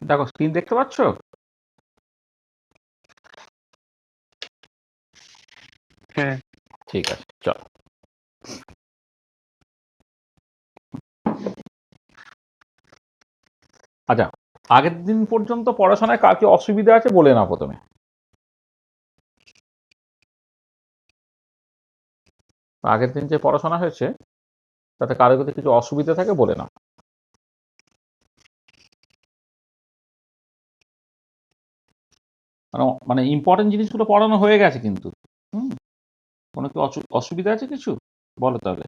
দেখো স্ক্রিন দেখতে পাচ্ছ? হ্যাঁ। ঠিক আছে, চলো। আচ্ছা, আগের দিন পর্যন্ত পড়াশোনায় কার কি অসুবিধা আছে বলে নাও প্রথমে। আগের দিন যে পড়াশোনা হয়েছে তাতে কারো যদি কিছু অসুবিধা থাকে বলে নাও। মানে ইম্পর্টেন্ট জিনিসগুলো পড়ানো হয়ে গেছে কিন্তু। হুম, কোনো কি অসুবিধা আছে কিছু? বলো তাহলে।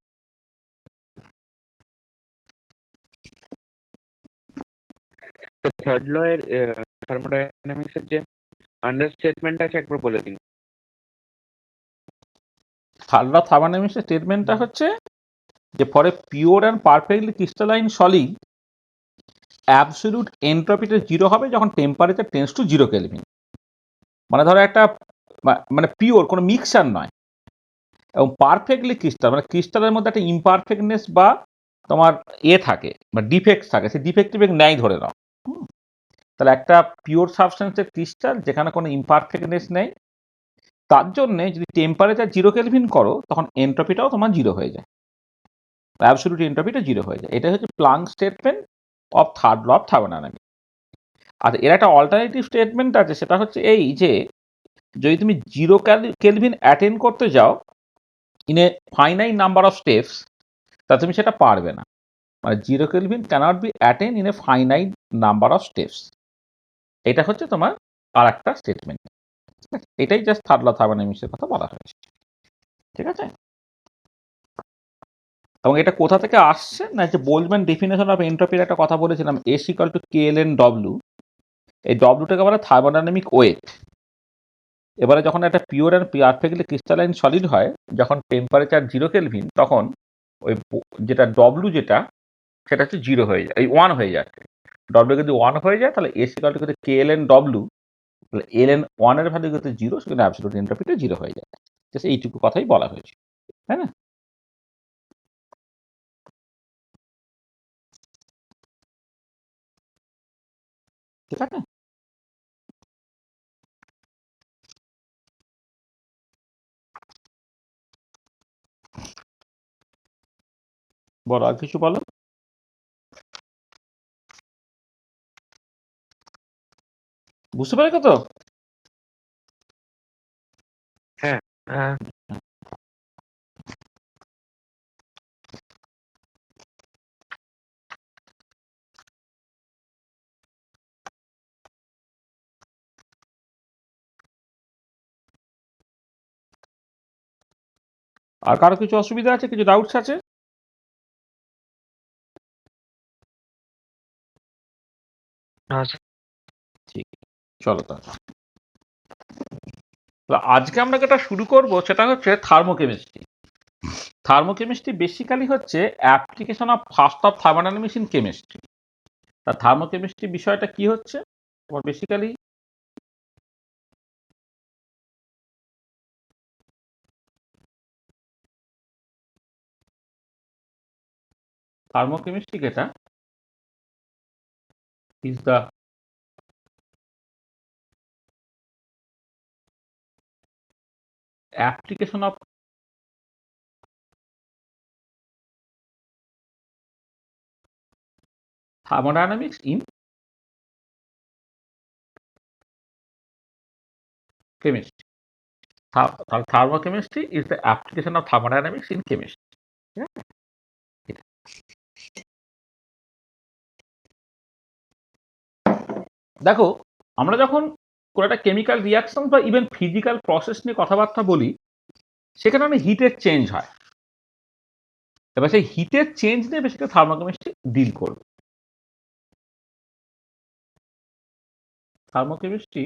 তো থার্ড ল এর থার্মোডাইনামিক্স এর যে আন্ডারস্টেটমেন্ট আছে একবার বলে দিন। থার্ড ল থার্মোডাইনামিক্সের স্টেটমেন্টটা হচ্ছে যে for a pure and perfectly crystalline solid absolute এন্ট্রপিটা জিরো হবে যখন temperature tends to zero kelvin. মানে ধরো একটা মানে পিওর কোনো মিক্সার নয় এবং পারফেক্টলি ক্রিস্টাল, মানে ক্রিস্টালের মধ্যে একটা ইমপারফেক্টনেস বা তোমার থাকে বা ডিফেক্ট থাকে, সেই ডিফেক্টিভ ন্যায় ধরে নাও। হুম, তাহলে একটা পিওর সাবস্টেন্সের ক্রিস্টাল যেখানে কোনো ইমপারফেক্টনেস নেই, তার জন্য যদি টেম্পারেচার জিরো কেলভিন করো তখন এন্ট্রপিটাও তোমার জিরো হয়ে যায়, অ্যাবসলিউট এন্ট্রপিটা জিরো হয়ে যায়। এটা হচ্ছে Planck statement of third law of thermodynamics. আর এর একটা অল্টারনেটিভ স্টেটমেন্ট আছে, সেটা হচ্ছে এই যে যদি তুমি জিরো কেলভিন অ্যাটেন্ড করতে যাও in a finite number of steps, তা তুমি সেটা পারবে না। মানে zero Kelvin cannot be attend in a finite number of steps. এটা হচ্ছে তোমার আর একটা স্টেটমেন্ট। এটাই জাস্ট থার্ড ল থার্মোডাইনামিক্সের কথা বলা হয়েছে। ঠিক আছে? এবং এটা কোথা থেকে আসছে না, যে বোল্টজম্যান ডেফিনেশন অফ এন্ট্রপির একটা কথা বলেছিলাম, S equal to K L N W. এই ডব্লিউটাকে বলে থার্মোডাইনামিক ওয়েট। এবারে যখন একটা pure and perfectly crystalline solid হয়, যখন টেম্পারেচার জিরো কেলভিন, তখন ওই যেটা ডব্লিউ যেটা সেটা হচ্ছে জিরো হয়ে যায়, এই ওয়ান হয়ে যাচ্ছে। ডব্লিউ যদি ওয়ান হয়ে যায় তাহলে এস ইকুয়াল টু কিন্তু কে এল এন ডব্লিউ, তাহলে এল এন ওয়ানের ভ্যালু কিন্তু জিরো, সেখানে অ্যাবসলিউট এন্ট্রপিটা জিরো হয়ে যায়। জাস্ট এইটুকু কথাই বলা হয়েছে, তাই না? ঠিক আছে, বলো আর কিছু বলো। বুঝতে পেরেছো তো? হ্যাঁ। আর কারো কিছু অসুবিধা আছে, কিছু ডাউটস আছে? আচ্ছা। ঠিক, চলো তাহলে। তো আজকে আমরা যেটা শুরু করব সেটা হচ্ছে থার্মোকেমিস্ট্রি। থার্মোকেমিস্ট্রি বেসিক্যালি হচ্ছে application of first of thermodynamics in chemistry. তা থার্মোকেমিস্ট্রি বিষয়টা কি হচ্ছে বেসিক্যালি? থার্মোকেমিস্ট্রি যেটা is the application of thermodynamics in chemistry. Thermochemistry is the application of thermodynamics in chemistry. দেখো, আমরা যখন কোনো একটা কেমিক্যাল রিয়াকশন বা ইভেন ফিজিক্যাল প্রসেস নিয়ে কথাবার্তা বলি, সেখানে অনেক হিটের চেঞ্জ হয়। এবার সেই হিটের চেঞ্জ নিয়ে বেশি থার্মোকেমিস্ট্রি ডিল করবে। থার্মোকেমিস্ট্রি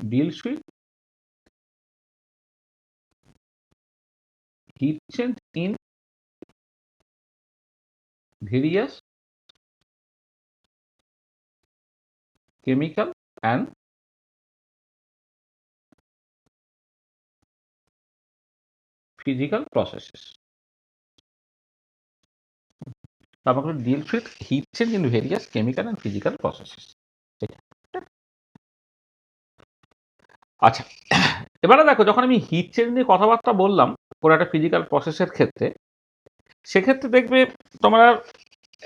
deals with heat change in various chemical and physical processes. তারপর deals with heat change in various chemical and physical processes. আচ্ছা, এবারে দেখো যখন আমি হিট চেঞ্জ নিয়ে কথাবার্তা বললাম কোনো একটা ফিজিক্যাল প্রসেসের ক্ষেত্রে, সেক্ষেত্রে দেখবে তোমার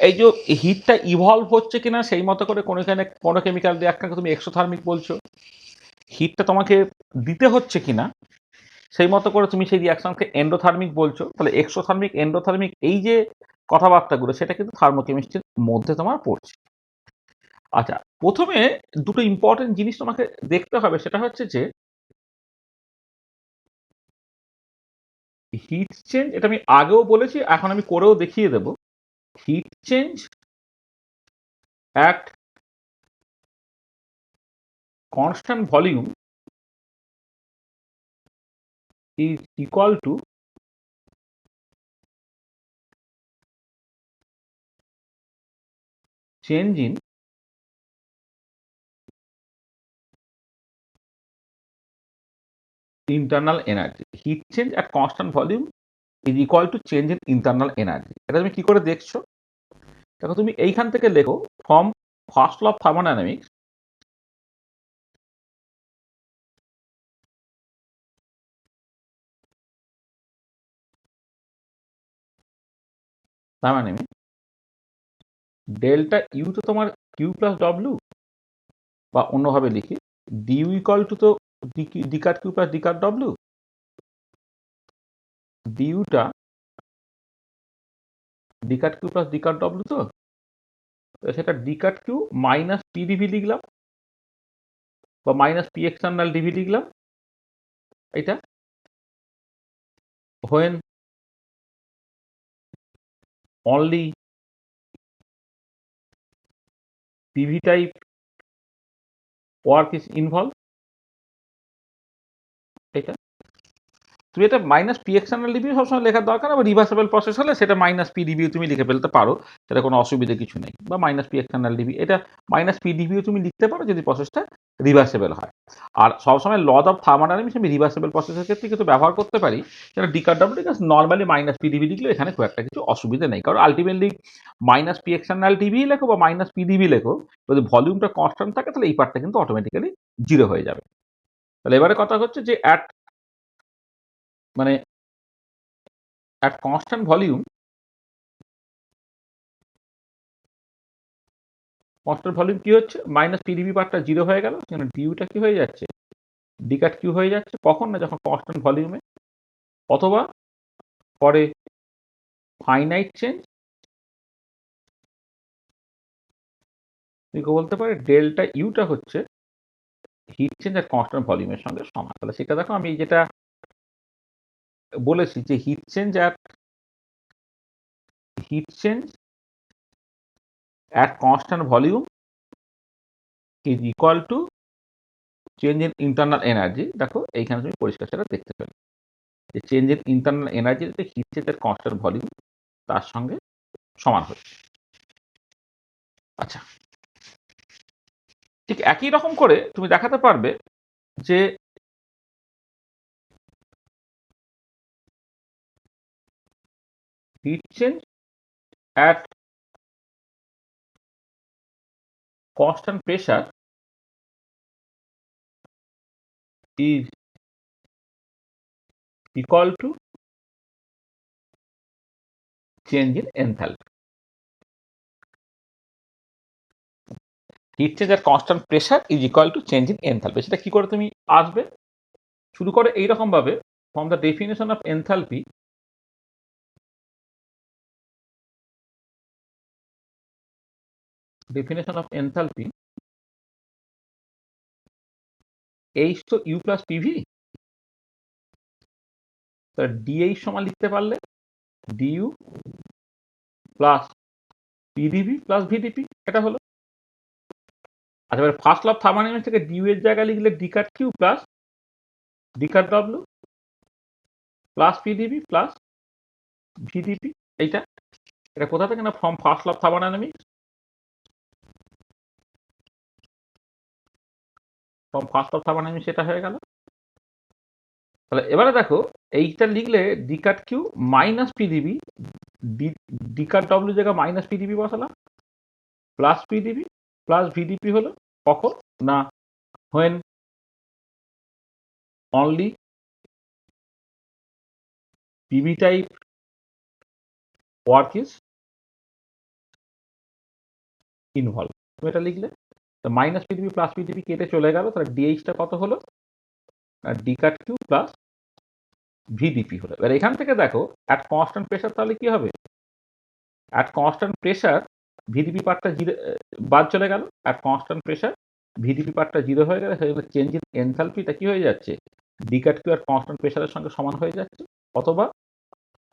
এই যে হিটটা ইভলভ হচ্ছে কিনা সেই মতো করে কোনো কেমিক্যাল রিঅ্যাকশনকে তুমি এক্সোথার্মিক বলছো, হিটটা তোমাকে দিতে হচ্ছে কিনা সেই মতো করে তুমি সেই রিঅ্যাকশনকে এন্ডোথার্মিক বলছো। তাহলে এক্সোথার্মিক এন্ডোথার্মিক এই যে কথাবার্তাগুলো সেটা কিন্তু থার্মোকেমিস্ট্রির মধ্যে তোমার পড়ছে। আচ্ছা, প্রথমে দুটো ইম্পর্টেন্ট জিনিস তোমাকে দেখতে হবে, সেটা হচ্ছে যে হিট চেঞ্জ, এটা আমি আগেও বলেছি, এখন আমি করেও দেখিয়ে দেব। Heat change at constant volume is equal to change in internal energy. Heat change at constant volume is equal to change in internal energy. এটা তুমি কি করে দেখছো? দেখো তুমি এইখান থেকে লেখো from first law of thermodynamics, delta U তো তোমার কিউ প্লাস ডব্লিউ, বা অন্যভাবে লিখি ডিউ ইকুয়াল টু তো D cut Q plus D cut W. ডিউটা D cut Q plus D cut W, তো সেটা D cut Q minus P DV লিখলাম, বা মাইনাস পি এক্সটার্নাল ডিভি লিখলাম। এটা when only PV type work is involved, এটা তুমি এটা minus P external DB সবসময় লেখার দরকার, আবার রিভার্সেবল প্রসেস হলে সেটা মাইনাস পি ডিবিও তুমি লিখে ফেলতে পারো, সেটা কোনো অসুবিধা কিছু নেই। বা মাইনাস পি এক্সটার্নাল ডিবি, এটা মাইনাস পি ডিবিও তুমি লিখতে পারো যদি প্রসেসটা রিভার্সেবল হয়। আর সবসময় ল অফ থার্মোডাইনামিক্স আমি রিভার্সেবল প্রসেসের ক্ষেত্রে কিন্তু ব্যবহার করতে পারি, যেটা ডিকারডব্লিউ just normally minus P d v লিখলে এখানে খুব একটা কিছু অসুবিধা নেই, কারণ ultimately minus P external d v লেখো বা মাইনাস পি ডিবি লেখো, যদি ভলিউমটা কনস্ট্যান্ট থাকে তাহলে এই পার্টটা কিন্তু অটোমেটিক্যালি জিরো হয়ে যাবে। তাহলে এবারে কথা হচ্ছে যে মানে at constant volume, constant volume কি হচ্ছে, মাইনাস পিডিবি পার্টটা জিরো হয়ে গেল, সেখানে ডিউটা কি হয়ে যাচ্ছে, ডিকাট কিউ হয়ে যাচ্ছে। কখন না যখন কনস্ট্যান্ট ভলিউমে, অথবা পরে ফাইনাইট চেঞ্জ, তুমি বলতে পারে ডেল্টা ইউটা হচ্ছে হিট চেঞ্জ আর কনস্ট্যান্ট ভলিউমের সঙ্গে সমান। তাহলে সেটা দেখো আমি যেটা বলেছি যে heat change at constant volume is equal to change in internal energy. দেখো এইখানে তুমি পরিষ্কার সেটা দেখতে পেলে যে change in internal energy heat change এর কনস্ট্যান্ট ভলিউম তার সঙ্গে সমান হচ্ছে। আচ্ছা, ঠিক একই রকম করে তুমি দেখাতে পারবে যে heat change at constant pressure is equal to change in enthalpy. Heat change at constant pressure is equal to change in enthalpy. সেটা কি করে তুমি আসবে, শুরু করে এইরকম ভাবে, from the definition of enthalpy, definition of enthalpy, H তো ইউ প্লাস পিভি, তাহলে ডিএইচ সমান লিখতে পারলে dU plus PdV plus VdP, এটা হলো। আচ্ছা, এবার ফার্স্ট ল অফ থার্মোডাইনামিক্স থেকে ডিইউ এর জায়গায় লিখলে d cut Q plus d cut W plus PdV plus VdP. এইটা এটা কোথা থেকে না, from first law of thermodynamics, from first law of thermodynamics এটা হয়ে গেল। তাহলে এবারে দেখো এইটা লিখলে d cut Q minus PdV, d cut W জায়গায় মাইনাস পিডিবি বসালাম, প্লাস পিডিবি প্লাস ভিডিপি হলো কখন না when only PV type work is involve. তুমি এটা লিখলে তো মাইনাস পিডিবি প্লাস পিডিবি কেটে চলে গেল, তাহলে ডিএইচটা কত হলো D cut Q plus VdP হলো। এবার এখান থেকে দেখো অ্যাট কনস্ট্যান্ট প্রেশার তাহলে কি হবে, অ্যাট কনস্ট্যান্ট প্রেশার ভিডিপি পার্টটা জিরো বাদ চলে গেল, অ্যাট কনস্ট্যান্ট প্রেশার ভিডিপি পার্টটা জিরো হয়ে গেলে সেখানে চেঞ্জ ইন এনথালপিটা কি হয়ে যাচ্ছে, D cut Q R constant প্রেশারের সঙ্গে সমান হয়ে যাচ্ছে। অথবা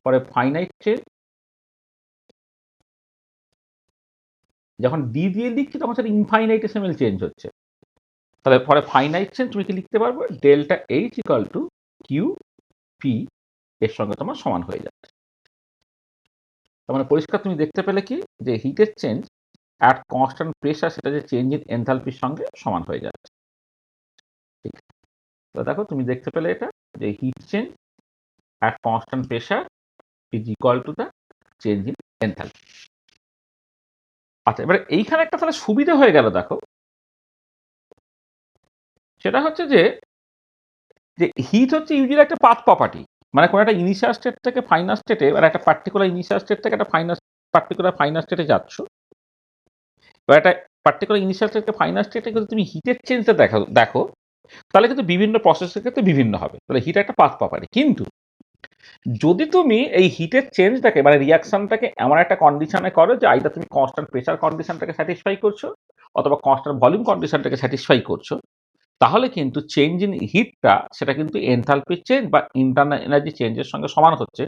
পরে ফাইনাইট চেঞ্জ, যখন ডি দিয়ে লিখছি তখন সেটা ইনফাইনাইটেসিমাল চেঞ্জ হচ্ছে, তাহলে পরে ফাইনাইট চেঞ্জ তুমি কি লিখতে পারবে, delta H equal to Q P এর সঙ্গে তোমার সমান হয়ে যাচ্ছে। তার মানে পরিষ্কার তুমি দেখতে পেলে কি যে হিটের চেঞ্জ অ্যাট কনস্ট্যান্ট প্রেশার সেটা যে চেঞ্জ ইন এনথালপির সঙ্গে সমান হয়ে যাচ্ছে। ঠিক, তো দেখো তুমি দেখতে পেলে এটা যে heat change at constant pressure is equal to the change in enthalpy. আচ্ছা, এবারে এইখানে একটা তাহলে সুবিধা হয়ে গেল দেখো, সেটা হচ্ছে যে হিট হচ্ছে ইউজুয়ালি একটা পাথ প্রপার্টি, মানে কোনো একটা ইনিশিয়াল স্টেট থেকে ফাইনাল স্টেটে, এবার একটা পার্টিকুলার ইনিশিয়াল স্টেট থেকে একটা পার্টিকুলার ফাইনাল স্টেটে যাচ্ছ, বা একটা পার্টিকুলার ইনিশিয়াল স্টেট থেকে ফাইনাল স্টেটে কিন্তু তুমি হিটের চেঞ্জটা দেখো তাহলে কিন্তু বিভিন্ন প্রসেসের ক্ষেত্রে বিভিন্ন হবে, তাহলে হিট একটা পাথ প্রপার্টি। কিন্তু যদি তুমি এই হিটের চেঞ্জটাকে মানে রিয়াকশনটাকে এমন একটা কন্ডিশনে করো যে আইদার তুমি কনস্ট্যান্ট প্রেসার কন্ডিশনটাকে স্যাটিসফাই করছো অথবা কনস্ট্যান্ট ভলিউম কন্ডিশনটাকে স্যাটিসফাই করছো, তাহলে কিন্তু চেঞ্জ ইন হিটটা সেটা কিন্তু এনথালপি চেঞ্জ বা ইন্টারনাল এনার্জি চেঞ্জের সঙ্গে সমান হচ্ছে,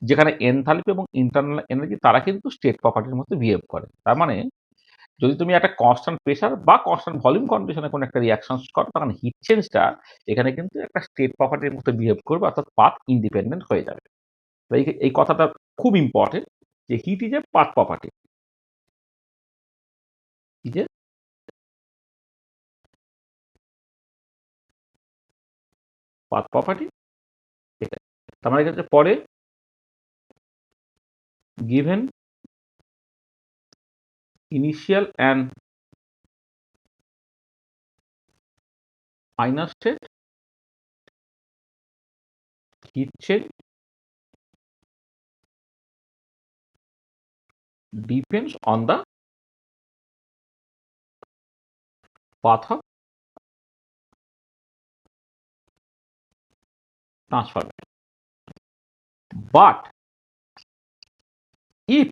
যেখানে এনথালপি এবং ইন্টারনাল এনার্জি তারা কিন্তু স্টেট প্রপার্টির মধ্যে বিহেভ করে। তার মানে যদি তুমি একটা কনস্ট্যান্ট প্রেসার বা কনস্ট্যান্ট ভলিউম কন্ডিশনে কোনো একটা রিয়াকশন করো, তখন হিট চেঞ্জটা এখানে কিন্তু একটা স্টেট প্রপার্টির মধ্যে বিহেভ করবে, অর্থাৎ পাথ ইন্ডিপেন্ডেন্ট হয়ে যাবে। তো এই কথাটা খুব ইম্পর্টেন্ট যে heat is a path property, is a path property. এটা তার মানে হচ্ছে পরে given initial and final state heat change depends on the path of transformation. But if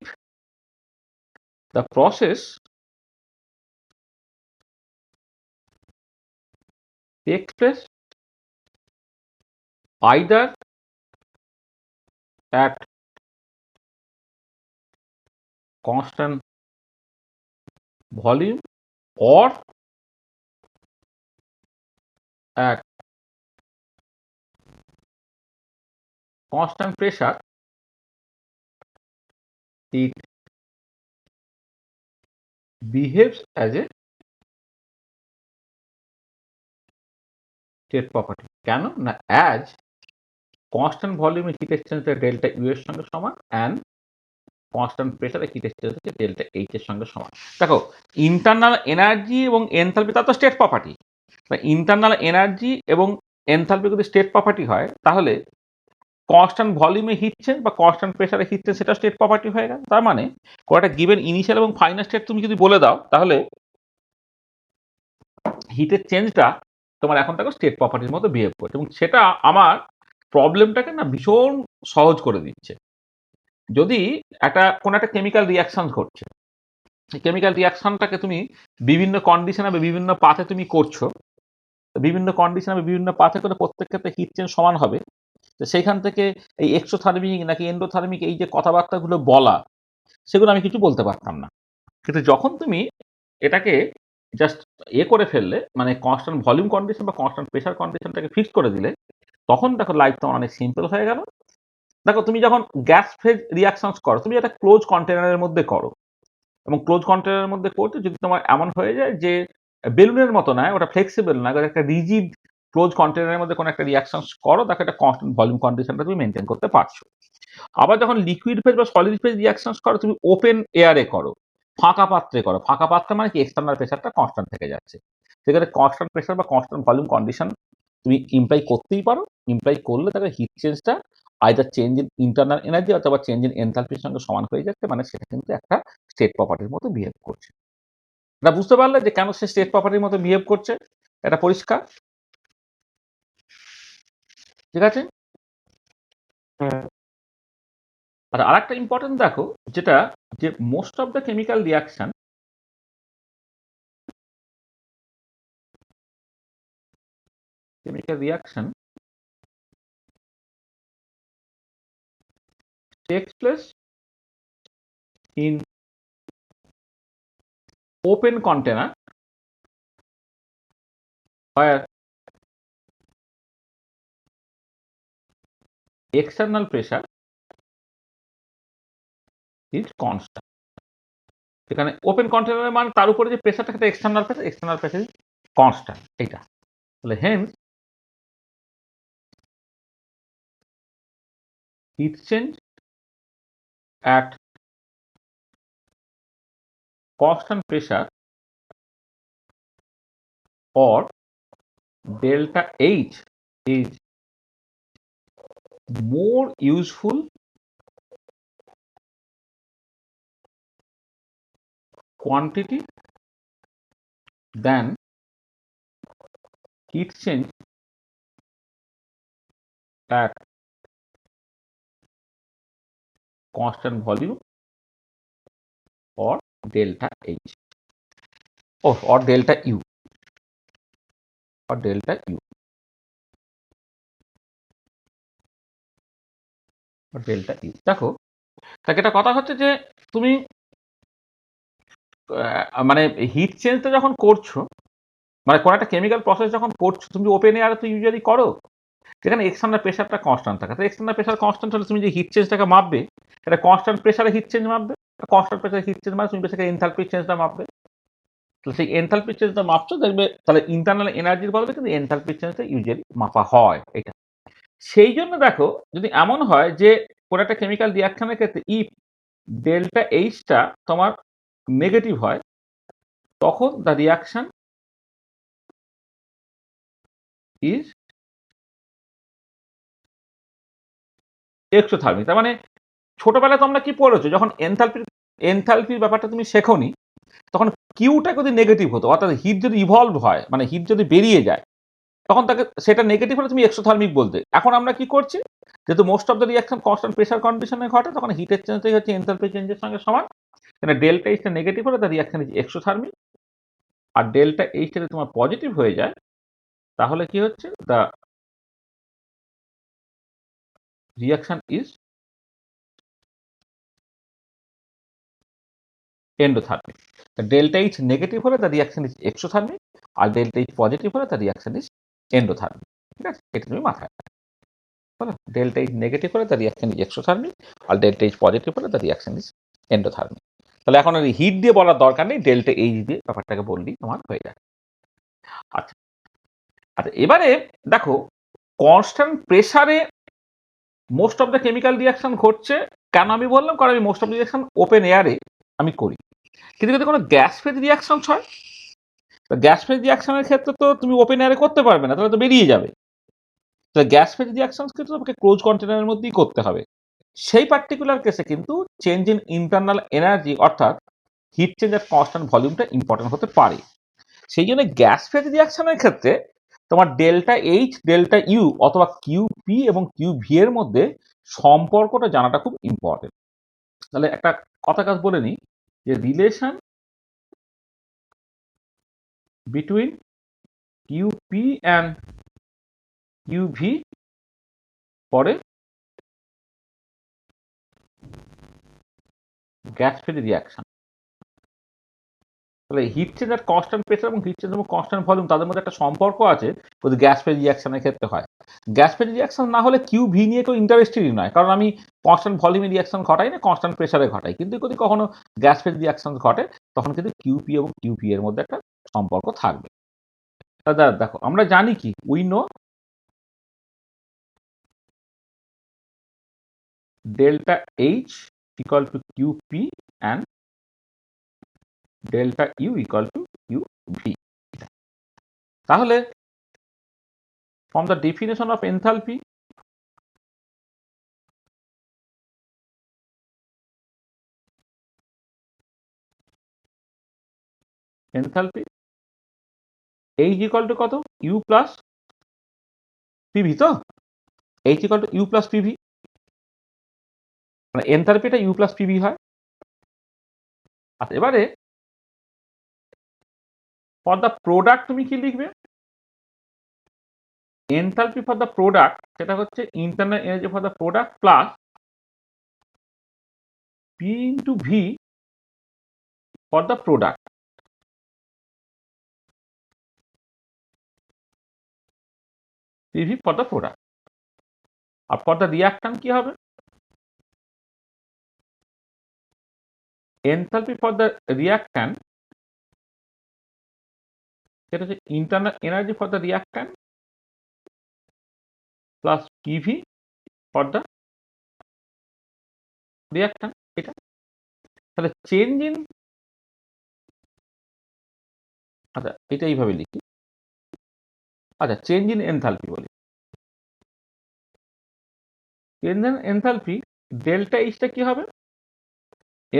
the process takes place either at constant volume or at constant pressure, it behaves as a state property. কেন না, as constant volume heat exchange delta U এর সঙ্গে সমান and constant pressure heat exchange delta H এর সঙ্গে সমান। দেখো internal energy এবং এনথালপি তা তো স্টেট প্রপার্টি, ইন্টারনাল এনার্জি এবং এনথালপি যদি স্টেট প্রপার্টি হয় তাহলে কনস্ট্যান্ট ভলিউমে হিট চেঞ্জ বা কনস্ট্যান্ট প্রেসারে হিট চেঞ্জ সেটা স্টেট প্রপার্টি হয়ে গেল। তার মানে কোনো একটা গিভেন ইনিশিয়াল এবং ফাইনাল স্টেট তুমি যদি বলে দাও তাহলে হিটের চেঞ্জটা তোমার এখন দেখো স্টেট প্রপার্টির মতো বিহেভ করছে, এবং সেটা আমার প্রবলেমটাকে না ভীষণ সহজ করে দিচ্ছে। যদি কোনো একটা কেমিক্যাল রিয়াকশন ঘটছে, কেমিক্যাল রিয়াকশনটাকে তুমি বিভিন্ন কন্ডিশনে বা বিভিন্ন পাথে তুমি করছো, বিভিন্ন কন্ডিশনে বা বিভিন্ন পাথে করে প্রত্যেক ক্ষেত্রে হিট চেঞ্জ সমান হবে, তো সেইখান থেকে এই এক্সোথার্মিক নাকি এন্ডোথার্মিক এই যে কথাবার্তাগুলো বলা, সেগুলো আমি কিছু বলতে পারতাম না। কিন্তু যখন তুমি এটাকে জাস্ট করে ফেললে, মানে কনস্ট্যান্ট ভলিউম কন্ডিশন বা কনস্ট্যান্ট প্রেসার কন্ডিশনটাকে ফিক্স করে দিলে, তখন দেখো লাইফ তোমার অনেক সিম্পল হয়ে গেল। দেখো তুমি যখন গ্যাস ফেজ রিয়াকশনস করো, তুমি একটা ক্লোজ কন্টেনারের মধ্যে করো, এবং ক্লোজ কন্টেনারের মধ্যে করতে যদি তোমার এমন হয়ে যায় যে বেলুনের মতো নয়, ওটা ফ্লেক্সিবল না, একটা রিজিড ক্লোজ কন্টেনারের মধ্যে কোনো একটা রিয়াকশন করো, দেখো একটা কনস্ট্যান্ট ভলিউম কন্ডিশনটা তুমি মেনটেন করতে পারছো। আবার যখন লিকুইড ফেজ বা সলিড ফেজ রিয়াকশন করো, তুমি ওপেন এয়ারে করো, ফাঁকা পাত্রে করো। ফাঁকা পাত্রে মানে কি, এক্সটার্নাল প্রেশারটা কনস্ট্যান্ট থেকে যাচ্ছে। সেখানে কনস্ট্যান্ট প্রেশার বা কনস্ট্যান্ট ভলিউম কন্ডিশন তুমি ইমপ্লাই করতেই পারো। ইমপ্লাই করলে তাকে হিট চেঞ্জটা either change in internal energy অথবা চেঞ্জ ইন এনথালপির সঙ্গে সমান হয়ে যাচ্ছে, মানে সেটা কিন্তু একটা স্টেট প্রপার্টির মতো বিহেভ করছে। এটা বুঝতে পারলে যে কেন সে স্টেট প্রপার্টির মতো বিহেভ করছে, এটা পরিষ্কার, ঠিক আছে? হ্যাঁ, আর আরেকটা ইম্পর্টেন্ট দেখো, যেটা যে most of the chemical reaction takes place in open container where external pressure is constant. এখানে ওপেন কন্টেনারের মানে তার উপরে যে প্রেসারটা, সেটা এক্সটার্নাল প্রেসার ইজ কনস্ট্যান্ট। এটা তাহলে hence heat change at constant pressure or delta H is more useful quantity than heat change at constant volume or delta H or delta U or delta U or delta U। দেখো, তাকে একটা কথা হচ্ছে যে তুমি মানে hit চেঞ্জটা যখন করছো, মানে কোনো একটা কেমিক্যাল প্রসেস যখন করছো, তুমি ওপেন এয়ারে তো ইউজুয়ালি করো, যেখানে এক্সটার্নাল প্রেশারটা কনস্ট্যান্ট থাকে। তো এক্সটার্নাল প্রেশার কনস্ট্যান্ট হলে তুমি যে হিট চেঞ্জটাকে মাপবে, এটা কনস্ট্যান্ট প্রেশারে হিট চেঞ্জ মাপবে। কনস্ট্যান্ট প্রেশারে হিট চেঞ্জ মানে তুমি বেসিক্যালি এনথালপি চেঞ্জটা মাপবে। তাহলে সেই এনথালপি চেঞ্জটা মাপছো, দেখবে তাহলে ইন্টারনাল এনার্জির বদলে কিন্তু এনথালপি চেঞ্জটা ইউজুয়ালি মাপা হয়। এটা সেই জন্য দেখো, যদি এমন হয় যে কোনো একটা কেমিক্যাল রিয়াকশনের ক্ষেত্রে ইফ ডেল্টা এইচটা তোমার নেগেটিভ হয়, তখন দ্য রিয়াকশন ইজ এক্সোথার্মিক। তার মানে ছোটবেলায় তোমরা কি পড়েছো, যখন এনথালপির ব্যাপারটা তুমি শেখোনি, তখন কিউটা যদি নেগেটিভ হতো, অর্থাৎ হিট যদি ইভলভ হয়, মানে হিট যদি বেরিয়ে যায়, তখন তাকে সেটা নেগেটিভ হলে তুমি এক্সোথার্মিক বলতে। এখন আমরা কি করছি, যেহেতু most of the reaction constant pressure কন্ডিশনে ঘটে, তখন হিটের চেঞ্জটাই হচ্ছে এনথালপি চেঞ্জের সঙ্গে সমান। এখানে ডেল্টা এইচটা নেগেটিভ হলে দ্য রিয়াকশন ইজ এক্সোথার্মিক, আর ডেল্টা এইচটা যদি তোমার পজিটিভ হয়ে যায়, তাহলে কি হচ্ছে, the reaction is endothermic. Delta H negative হলে দ্য রিয়াকশন ইজ এক্সোথার্মিক, আর ডেল্টা এইচ পজিটিভ হলে দ্য রিয়াকশন ইজ এন্ডোথার্মিক। ঠিক আছে, এটা তুমি মাথায় রাখো। ডেল্টা এইচ নেগেটিভ হলে দ্য রিয়াকশন ইজ এক্সোথার্মিক, আর ডেল্টা এইচ পজিটিভ হলে দ্য রিয়াকশন ইজ এন্ডোথার্মিক। তাহলে এখন ওই হিট দিয়ে বলার দরকার নেই, ডেল্টা এইচ দিয়ে ব্যাপারটাকে বললেই তোমার হয়ে যাবে। আচ্ছা আচ্ছা, এবারে দেখো, কনস্ট্যান্ট প্রেসারে most of the chemical reaction ঘটছে। কেন আমি বললাম, কারণ আমি most of the reaction open এয়ারে আমি করি। কিন্তু যদি কোনো গ্যাস ফেজ রিয়াকশন হয়, তো গ্যাস ফেজ রিয়াকশনের ক্ষেত্রে তো তুমি ওপেন এয়ারে করতে পারবে না, তাহলে তো বেরিয়ে যাবে। তো গ্যাস ফেজ রিয়াকশন কিন্তু তোমাকে ক্লোজ কন্টেনারের মধ্যেই করতে হবে। সেই পার্টিকুলার কেসে কিন্তু চেঞ্জ ইন ইন্টারনাল এনার্জি অর্থাৎ হিট চেঞ্জ আর কনস্ট্যান্ট ভলিউমটা ইম্পর্টেন্ট হতে পারে। সেই জন্য গ্যাস ফেজ রিয়াকশনের ক্ষেত্রে তোমার ডেল্টা এইচ, ডেল্টা ইউ অথবা কিউ পি এবং কিউ ভি এর মধ্যে সম্পর্কটা জানাটা খুব ইম্পর্টেন্ট। তাহলে একটা কথা কাজ বলে নিই, যে relation between Q P and Q V পরে গ্যাস ফেজ রিয়াকশন। তাহলে হিট চেঞ্জ আর কনস্ট্যান্ট প্রেসার এবং হিট চেঞ্জ এবং কনস্ট্যান্ট ভলিউম, তাদের মধ্যে একটা সম্পর্ক আছে, যদি গ্যাস ফেজ রিয়াকশনের ক্ষেত্রে হয়। গ্যাস ফেজ রিয়াকশন না হলে কিউ ভি নিয়ে কেউ ইন্টারেস্টেডই নয়, কারণ আমি কনস্ট্যান্ট ভলিউমে রিয়াকশন ঘটাই না, কনস্ট্যান্ট প্রেসারে ঘটাই। কিন্তু যদি কখনো গ্যাস ফেজ রিয়াকশন ঘটে, তখন কিন্তু কিউ পি এবং কিউ ভি এর মধ্যে একটা সম্পর্ক থাকবে। দাদা দেখো আমরা জানি কি we know delta H equal to Q P and delta U equal to Q V. তাহলে from the definition of enthalpy, enthalpy H equal to কত U plus PV তো H equal to U plus PV মানে এনথালপিটা U plus PV হয়। আচ্ছা এবারে for the product তুমি কি লিখবে enthalpy for the product সেটা হচ্ছে internal energy for the product plus P into V for the product। PV for the product R for the reactant কি হবে enthalpy for the reactant সেটা হচ্ছে internal energy for the reactant plus PV for the reactant এটা তাহলে change in আচ্ছা এটা এইভাবে লিখি আচ্ছা চেঞ্জ ইন এনথালপি বলি চেঞ্জ ইন এনথালপি ডেল্টা এইচটা কি হবে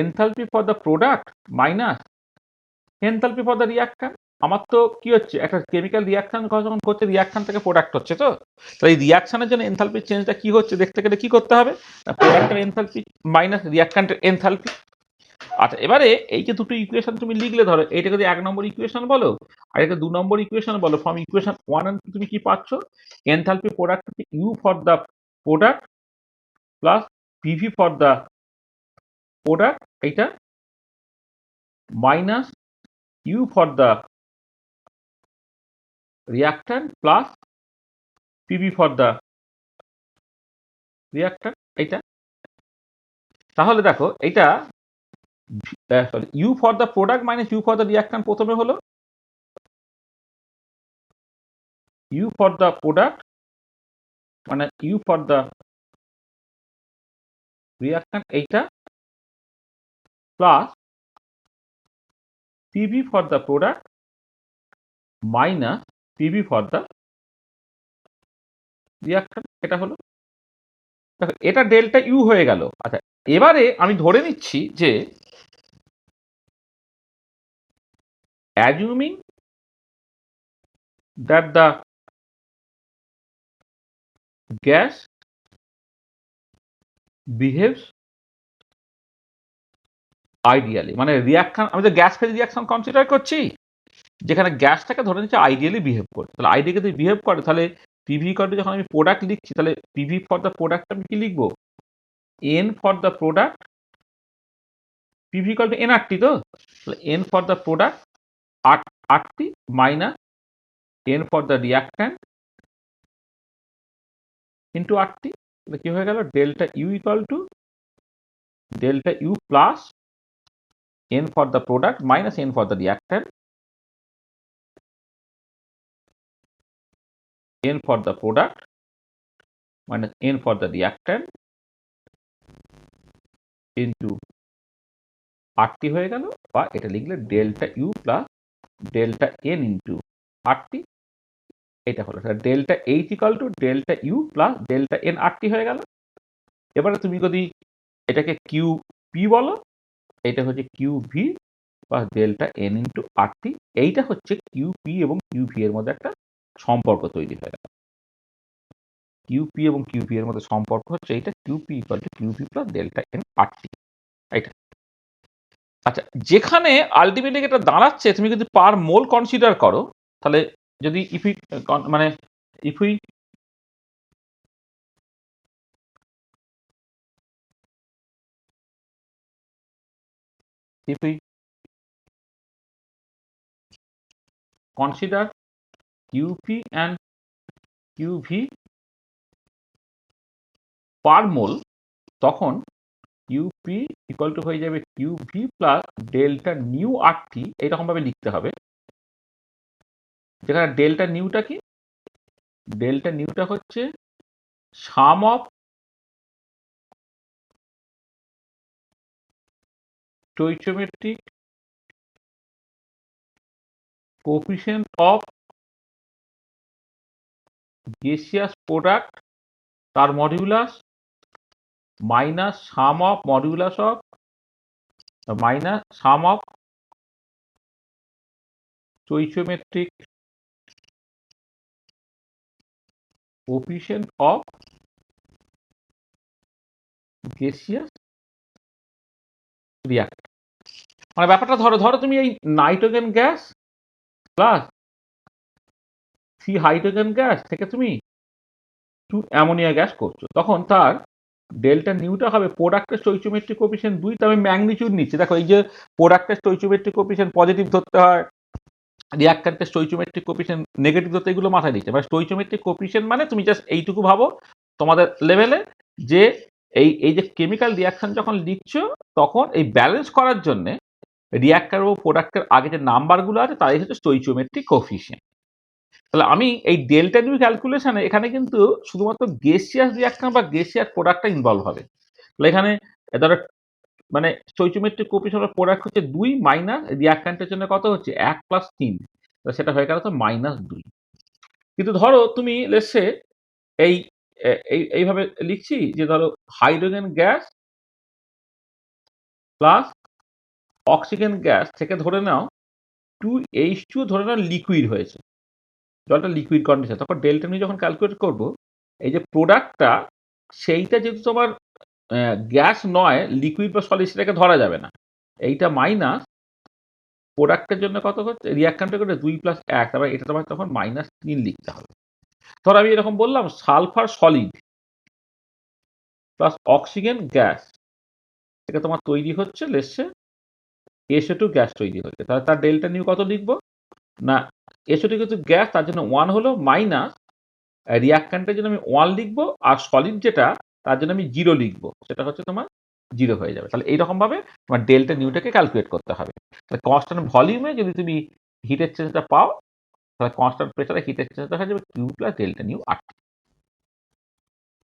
enthalpy for the product minus enthalpy for the reaction আমার তো কি হচ্ছে একটা কেমিক্যাল রিয়াকশন যখন করছে রিয়াকশন থেকে প্রোডাক্ট হচ্ছে তো তাহলে এই রিয়াকশনের জন্য এনথালপির চেঞ্জটা কি হচ্ছে দেখতে গেলে কি করতে হবে প্রোডাক্টের এনথালপি মাইনাস রিয়াকশনের এনথালপি। আচ্ছা এবারে এই যে দুটো ইকুয়েশন তুমি লিখলে ধরো এইটাকে যদি 1 নম্বর ইকুয়েশন বলো আর এটা 2 নম্বর ইকুয়েশন বলো ফ্রম ইকুয়েশন 1 এন্ড তুমি কি পাচ্ছ এনথালপি প্রোডাক্ট হচ্ছে U for the product plus PV for the product এইটা minus U for the reactant plus PV for the reactant এইটা। তাহলে দেখো এইটা sorry U for the product minus U for the reactant প্রথমে হলো U for the product মানে U for the reactant এইটা plus PV for the product minus PV for the reactant এটা হলো দেখো এটা ডেল্টা ইউ হয়ে গেল। আচ্ছা এবারে আমি ধরে নিচ্ছি যে assuming that the gas behaves ideally মানে রিয়াকশন আমি তো গ্যাস ফেজ রিয়াকশন কনসিডার করছি যেখানে গ্যাসটাকে ধরে নিচ্ছে আইডিয়ালি বিহেভ করে তাহলে আইডিয়ালি যদি বিহেভ করে তাহলে পিভি করে যখন আমি প্রোডাক্ট লিখছি তাহলে পিভি ফর দ্য প্রোডাক্ট আমি কি লিখবো n for the product PV equal to nRT তো তাহলে n for the product RT minus n for the reactant into RT তাহলে কি হয়ে গেল delta U equal to delta U plus n for the product minus n for the reactant n for the product minus n for the reactant into RT হয়ে গেল বা এটা লিখলে delta U plus delta n into RT এটা হলো delta H equal two delta U plus delta N RT হয়ে গেল। এবারে তুমি যদি এটাকে কিউ পি বলো এটা হচ্ছে Q V plus delta n into RT এইটা হচ্ছে কিউ পি এবং কিউ ভি এর মধ্যে একটা সম্পর্ক তৈরি হয়ে গেল কিউপি এবং কিউপি এর মধ্যে সম্পর্ক হচ্ছে এইটা QP equal two QP plus delta N RT এইটা। আচ্ছা যেখানে আলটিমেটলি এটা দাঁড়াচ্ছে তুমি যদি পার মোল কনসিডার করো তাহলে যদি ইফ মানে if we consider q p and q v per mole তখন কিউপি ইকুয়াল টু হয়ে যাবে q v plus delta nu RT এরকম ভাবে লিখতে হবে যেখানে ডেল্টা নিউটা কি, ডেল্টা নিউটা হচ্ছে sum of stoichiometric coefficient of gaseous product তার modulus minus sum of modulus of minus sum of stoichiometric coefficient of gaseous react. মানে ব্যাপারটা ধরো ধরো তুমি এই nitrogen gas plus 3 hydrogen gas থেকে তুমি 2 অ্যামোনিয়া গ্যাস করছো, তখন তার ডেল্টা নিউটা হবে প্রোডাক্টের স্টোইচিওমেট্রিক কোএফিসিয়েন্ট 2, তবে ম্যাগনিটিউড নিচ্ছে। দেখো এই যে প্রোডাক্টের স্টোইচিওমেট্রিক কোএফিসিয়েন্ট পজিটিভ ধরতে হয়, রিঅ্যাক্ট্যান্টের স্টোইচিওমেট্রিক কোএফিসিয়েন্ট নেগেটিভ ধরতে, এগুলো মাথায় দিচ্ছে। মানে স্টোইচিওমেট্রিক কোএফিসিয়েন্ট মানে তুমি জাস্ট এইটুকু ভাবো তোমাদের লেভেলে যে এই যে কেমিক্যাল রিয়াকশন যখন লিখছো তখন এই ব্যালেন্স করার জন্য রিঅ্যাক্টর ও প্রোডাক্টের আগে যে নাম্বারগুলো আছে তাই হচ্ছে স্টোইচিওমেট্রিক কোএফিসিয়েন্ট। তাহলে আমি এই ডেল্টা নিউ ক্যালকুলেশনে এখানে কিন্তু শুধুমাত্র গেসিয়াস রিঅ্যাকশন বা গেসিয়াস প্রোডাক্টটা ইনভলভ হবে। তাহলে এখানে ধরো মানে স্টোইচিওমেট্রিক কোএফিসিয়েন্ট অফ প্রোডাক্ট হচ্ছে 2 মাইনাস রিঅ্যাক্ট্যান্টের জন্য কত হচ্ছে 1 প্লাস 3, তাহলে সেটা হয়ে গেল তো -2। কিন্তু ধরো তুমি লেটস সে এই এইভাবে লিখছি যে ধরো hydrogen gas plus oxygen gas থেকে ধরে নাও 2H2 ধরে নাও লিকুইড হয়েছে, জলটা লিকুইড কন্ডিশন, তখন ডেল্টা নিউ যখন ক্যালকুলেট করব এই যে প্রোডাক্টটা সেইটা যেহেতু তোমার গ্যাস নয় লিকুইড বা সলিড সেটাকে ধরা যাবে না, এইটা মাইনাস প্রোডাক্টের জন্য কত হচ্ছে রিঅ্যাক্ট্যান্টের করে 2 প্লাস 1, তারপর এটা তোমার তখন -3 লিখতে হবে। ধর আমি এরকম বললাম sulphur solid plus oxygen gas থেকে তোমার তৈরি হচ্ছে লেটসে SO2 গ্যাস তৈরি হচ্ছে, তাহলে তার ডেল্টা নিউ কত লিখবো না, SO2 কিন্তু গ্যাস তার জন্য 1 হলো, মাইনাস রিঅ্যাক্ট্যান্টের জন্য আমি 1 লিখবো, আর সলিড যেটা তার জন্য আমি 0 লিখবো, সেটা হচ্ছে তোমার 0 হয়ে যাবে। তাহলে এইরকম ভাবে তোমার ডেল্টা নিউটাকে ক্যালকুলেট করতে হবে। তাহলে কনস্ট্যান্ট ভলিউমে যদি তুমি হিটের চেঞ্জটা পাও, তাহলে কনস্ট্যান্ট প্রেসারে হিটের চেঞ্জটা হয়ে যাবে Q plus delta new RT।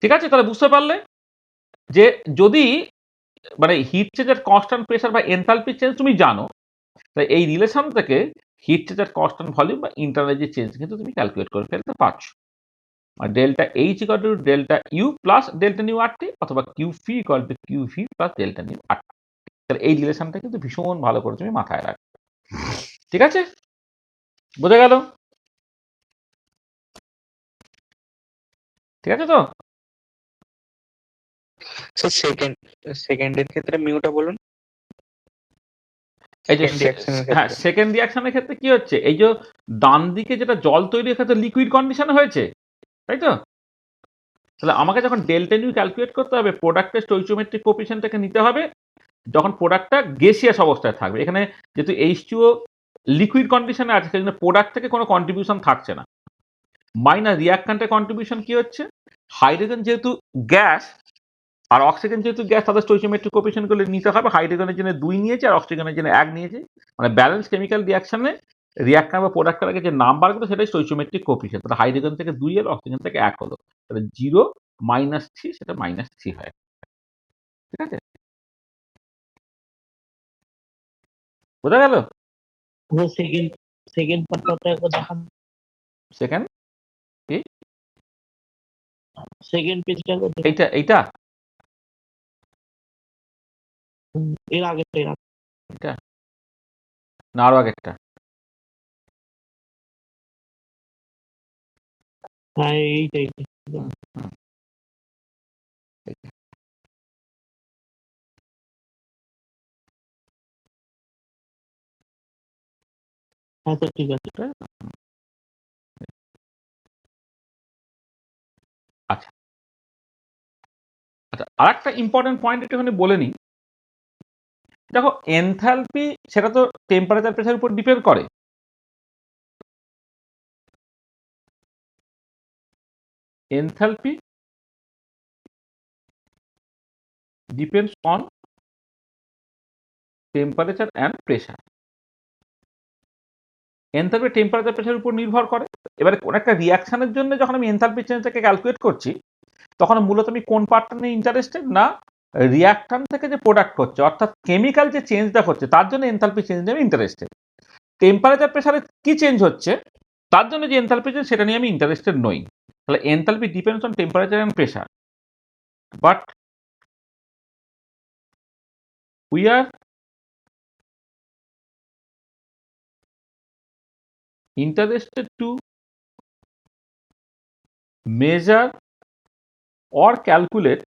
ঠিক আছে, তাহলে বুঝতে পারলে যে যদি মানে হিট চেঞ্জের কনস্ট্যান্ট প্রেসার বা এনথালপি চেঞ্জ তুমি জানো, তাই এই রিলেশন থেকে হিট চেঞ্জের কনস্ট্যান্ট ভলিউম বা ইন্টারনাল যে চেঞ্জ কিন্তু তুমি ক্যালকুলেট করে ফেলতে পারছো। আর delta H equal to delta U plus delta nu RT, অথবা q P equal to Q V plus delta nu RT. তাহলে এই রিলেশনটা কিন্তু ভীষণ ভালো করে তুমি মাথায় রাখবে। ঠিক আছে, বোঝা গেল? ঠিক আছে তো? স্যার সেকেন্ডের ক্ষেত্রে মিউটা বলুন। এই যে সেকেন্ড রিঅ্যাকশনের হ্যাঁ, ক্ষেত্রে সেকেন্ড রিঅ্যাকশনের ক্ষেত্রে কি হচ্ছে, এই যে ডান দিকে যেটা জল তৈরির ক্ষেত্রে লিকুইড কন্ডিশন হয়েছে, তাই তো? তাহলে আমাকে যখন ডেল্টা নিউ ক্যালকুলেট করতে হবে প্রোডাক্টের স্টোইচিওমেট্রিক কোএফিসিয়েন্টটাকে নিতে হবে যখন প্রোডাক্টটা গেসিয়াস অবস্থায় থাকবে। এখানে যেহেতু H2O লিকুইড কন্ডিশনে আছে সেজন্য প্রোডাক্ট থেকে কোনো কন্ট্রিবিউশন থাকছে না। মাইনাস রিঅ্যাক্ট্যান্টের কন্ট্রিবিউশন কি হচ্ছে, হাইড্রোজেন যেহেতু গ্যাস আর অক্সিজেন যেহেতু গ্যাস, তাদের স্টোইচিওমেট্রিক কোএফিসিয়েন্ট গুলো নিতে হবে। হাইড্রোজেনের জন্য 2 নিয়েছে আর অক্সিজেনের জন্য 1 নিয়েছে। মানে ব্যালেন্স কেমিক্যাল রিঅ্যাকশনে রিঅ্যাক্ট্যান্ট বা প্রোডাক্টের আগে যে নাম্বারগুলো সেটাই স্টোইচিওমেট্রিক কোএফিসিয়েন্ট। তাহলে হাইড্রোজেন থেকে 2 এলো, অক্সিজেন থেকে 1 হলো। তাহলে 0 -3 সেটা -3 হয়। ঠিক আছে? বোঝা গেল? সেকেন্ড সেকেন্ড পার্টটা একবার দেখান। সেকেন্ড কি? সেকেন্ড পেজটা একবার দেখান। এইটা এর আগেরটা এর আগে। এটা না আরো আগেরটা? হ্যাঁ এইটাই। হুম, হুম, এইটা। হ্যাঁ স্যার ঠিক আছে। আচ্ছা আচ্ছা, আর একটা ইম্পর্টেন্ট পয়েন্ট একটুখানি বলে নিই। দেখো এনথালপি সেটা তো টেম্পারেচার প্রেসারের উপর ডিপেন্ড করে। Enthalpy depends on temperature and pressure. Enthalpy temperature প্রেসারের উপর নির্ভর করে। এবারে কোন একটা রিয়াকশনের জন্য যখন আমি এনথালপি চেঞ্জটাকে ক্যালকুলেট করছি, তখন মূলত আমি কোন পার্টটা নিয়ে ইন্টারেস্টেড না রিয়াকট্যান্ট থেকে যে প্রোডাক্ট হচ্ছে অর্থাৎ কেমিক্যাল যে চেঞ্জটা হচ্ছে তার জন্য এনথালপি চেঞ্জ নিয়ে আমি ইন্টারেস্টেড। টেম্পারেচার প্রেসারে কি চেঞ্জ হচ্ছে তার জন্য যে এনথালপি চেঞ্জ সেটা নিয়ে আমি ইন্টারেস্টেড নই। তাহলে enthalpy depends on temperature and pressure, but we are interested to measure or calculate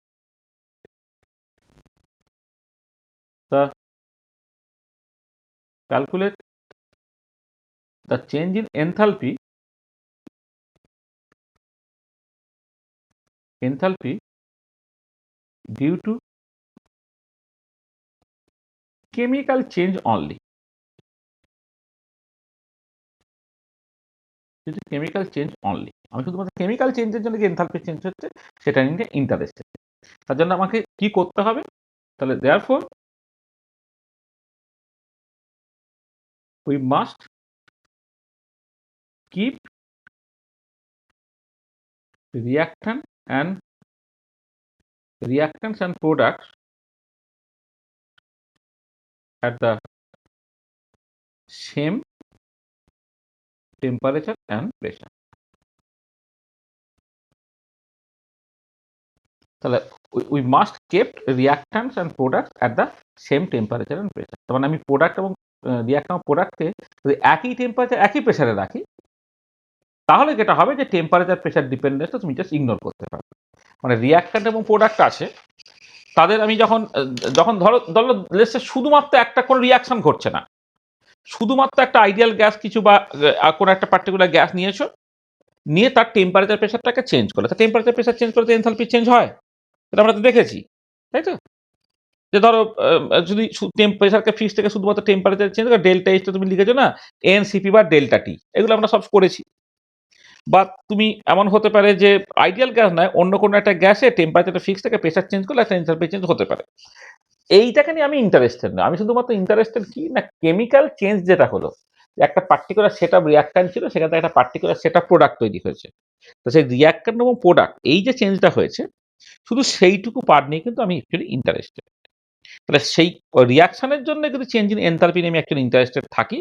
the change in enthalpy due to chemical change only. Chemical change only, আমি শুধুমাত্র কেমিক্যাল চেঞ্জের জন্য যে এনথালপি চেঞ্জ হচ্ছে সেটা নিয়ে ইন্টারেস্টেড। তার জন্য আমাকে কি করতে হবে, তাহলে therefore we must keep reactants and products at the same temperature and pressure. তাহলে we must keep reactants and products at the same temperature and pressure। তার মানে আমি প্রোডাক্ট এবং রিয়াক্ট্যান্ট প্রোডাক্টকে যদি একই টেম্পারেচার একই প্রেসারে রাখি তাহলে যেটা হবে যে টেম্পারেচার প্রেসার ডিপেন্ডেন্সটা তুমি জাস্ট ইগনোর করতে পারবে। মানে রিয়াক্ট্যান্ট এবং প্রোডাক্ট আছে তাদের আমি যখন যখন ধরো ধরো লেটসে শুধুমাত্র একটা কোনো রিয়াকশন ঘটছে না, শুধুমাত্র একটা আইডিয়াল গ্যাস কিছু বা কোনো একটা পার্টিকুলার গ্যাস নিয়েছো, নিয়ে তার টেম্পারেচার প্রেসারটাকে চেঞ্জ করলে, তা টেম্পারেচার প্রেসার চেঞ্জ করলে এনথালপি চেঞ্জ হয়, এটা আমরা তো দেখেছি, তাই তো? যে ধরো যদি প্রেসারকে ফিক্স থেকে শুধুমাত্র টেম্পারেচার চেঞ্জ করে ডেল্টা এইচটা তুমি লিখেছো না এনসিপি বা ডেল্টা টি, এগুলো আমরা সব করেছি। বা তুমি এমন হতে পারে যে আইডিয়াল গ্যাস নয় অন্য কোনো একটা গ্যাসে টেম্পারেচারটা ফিক্স থেকে প্রেসার চেঞ্জ করলে একটা এনথালপি চেঞ্জ হতে পারে। এইটাকে নিয়ে আমি ইন্টারেস্টেড না, আমি শুধুমাত্র ইন্টারেস্টেড কি না কেমিক্যাল চেঞ্জ যেটা হলো, একটা পার্টিকুলার সেট আপ রিয়াক্ট্যান্ট ছিল সেখান থেকে একটা পার্টিকুলার সেট আপ প্রোডাক্ট তৈরি হয়েছে, তো সেই রিয়াক্ট্যান্ট এবং প্রোডাক্ট এই যে চেঞ্জটা হয়েছে শুধু সেইটুকু পার্ট নিয়ে কিন্তু আমি অ্যাকচুয়ালি ইন্টারেস্টেড। তাহলে সেই রিয়াকশনের জন্য যদি চেঞ্জ ইন এনথালপি নিয়ে আমি অ্যাকচুয়ালি ইন্টারেস্টেড থাকি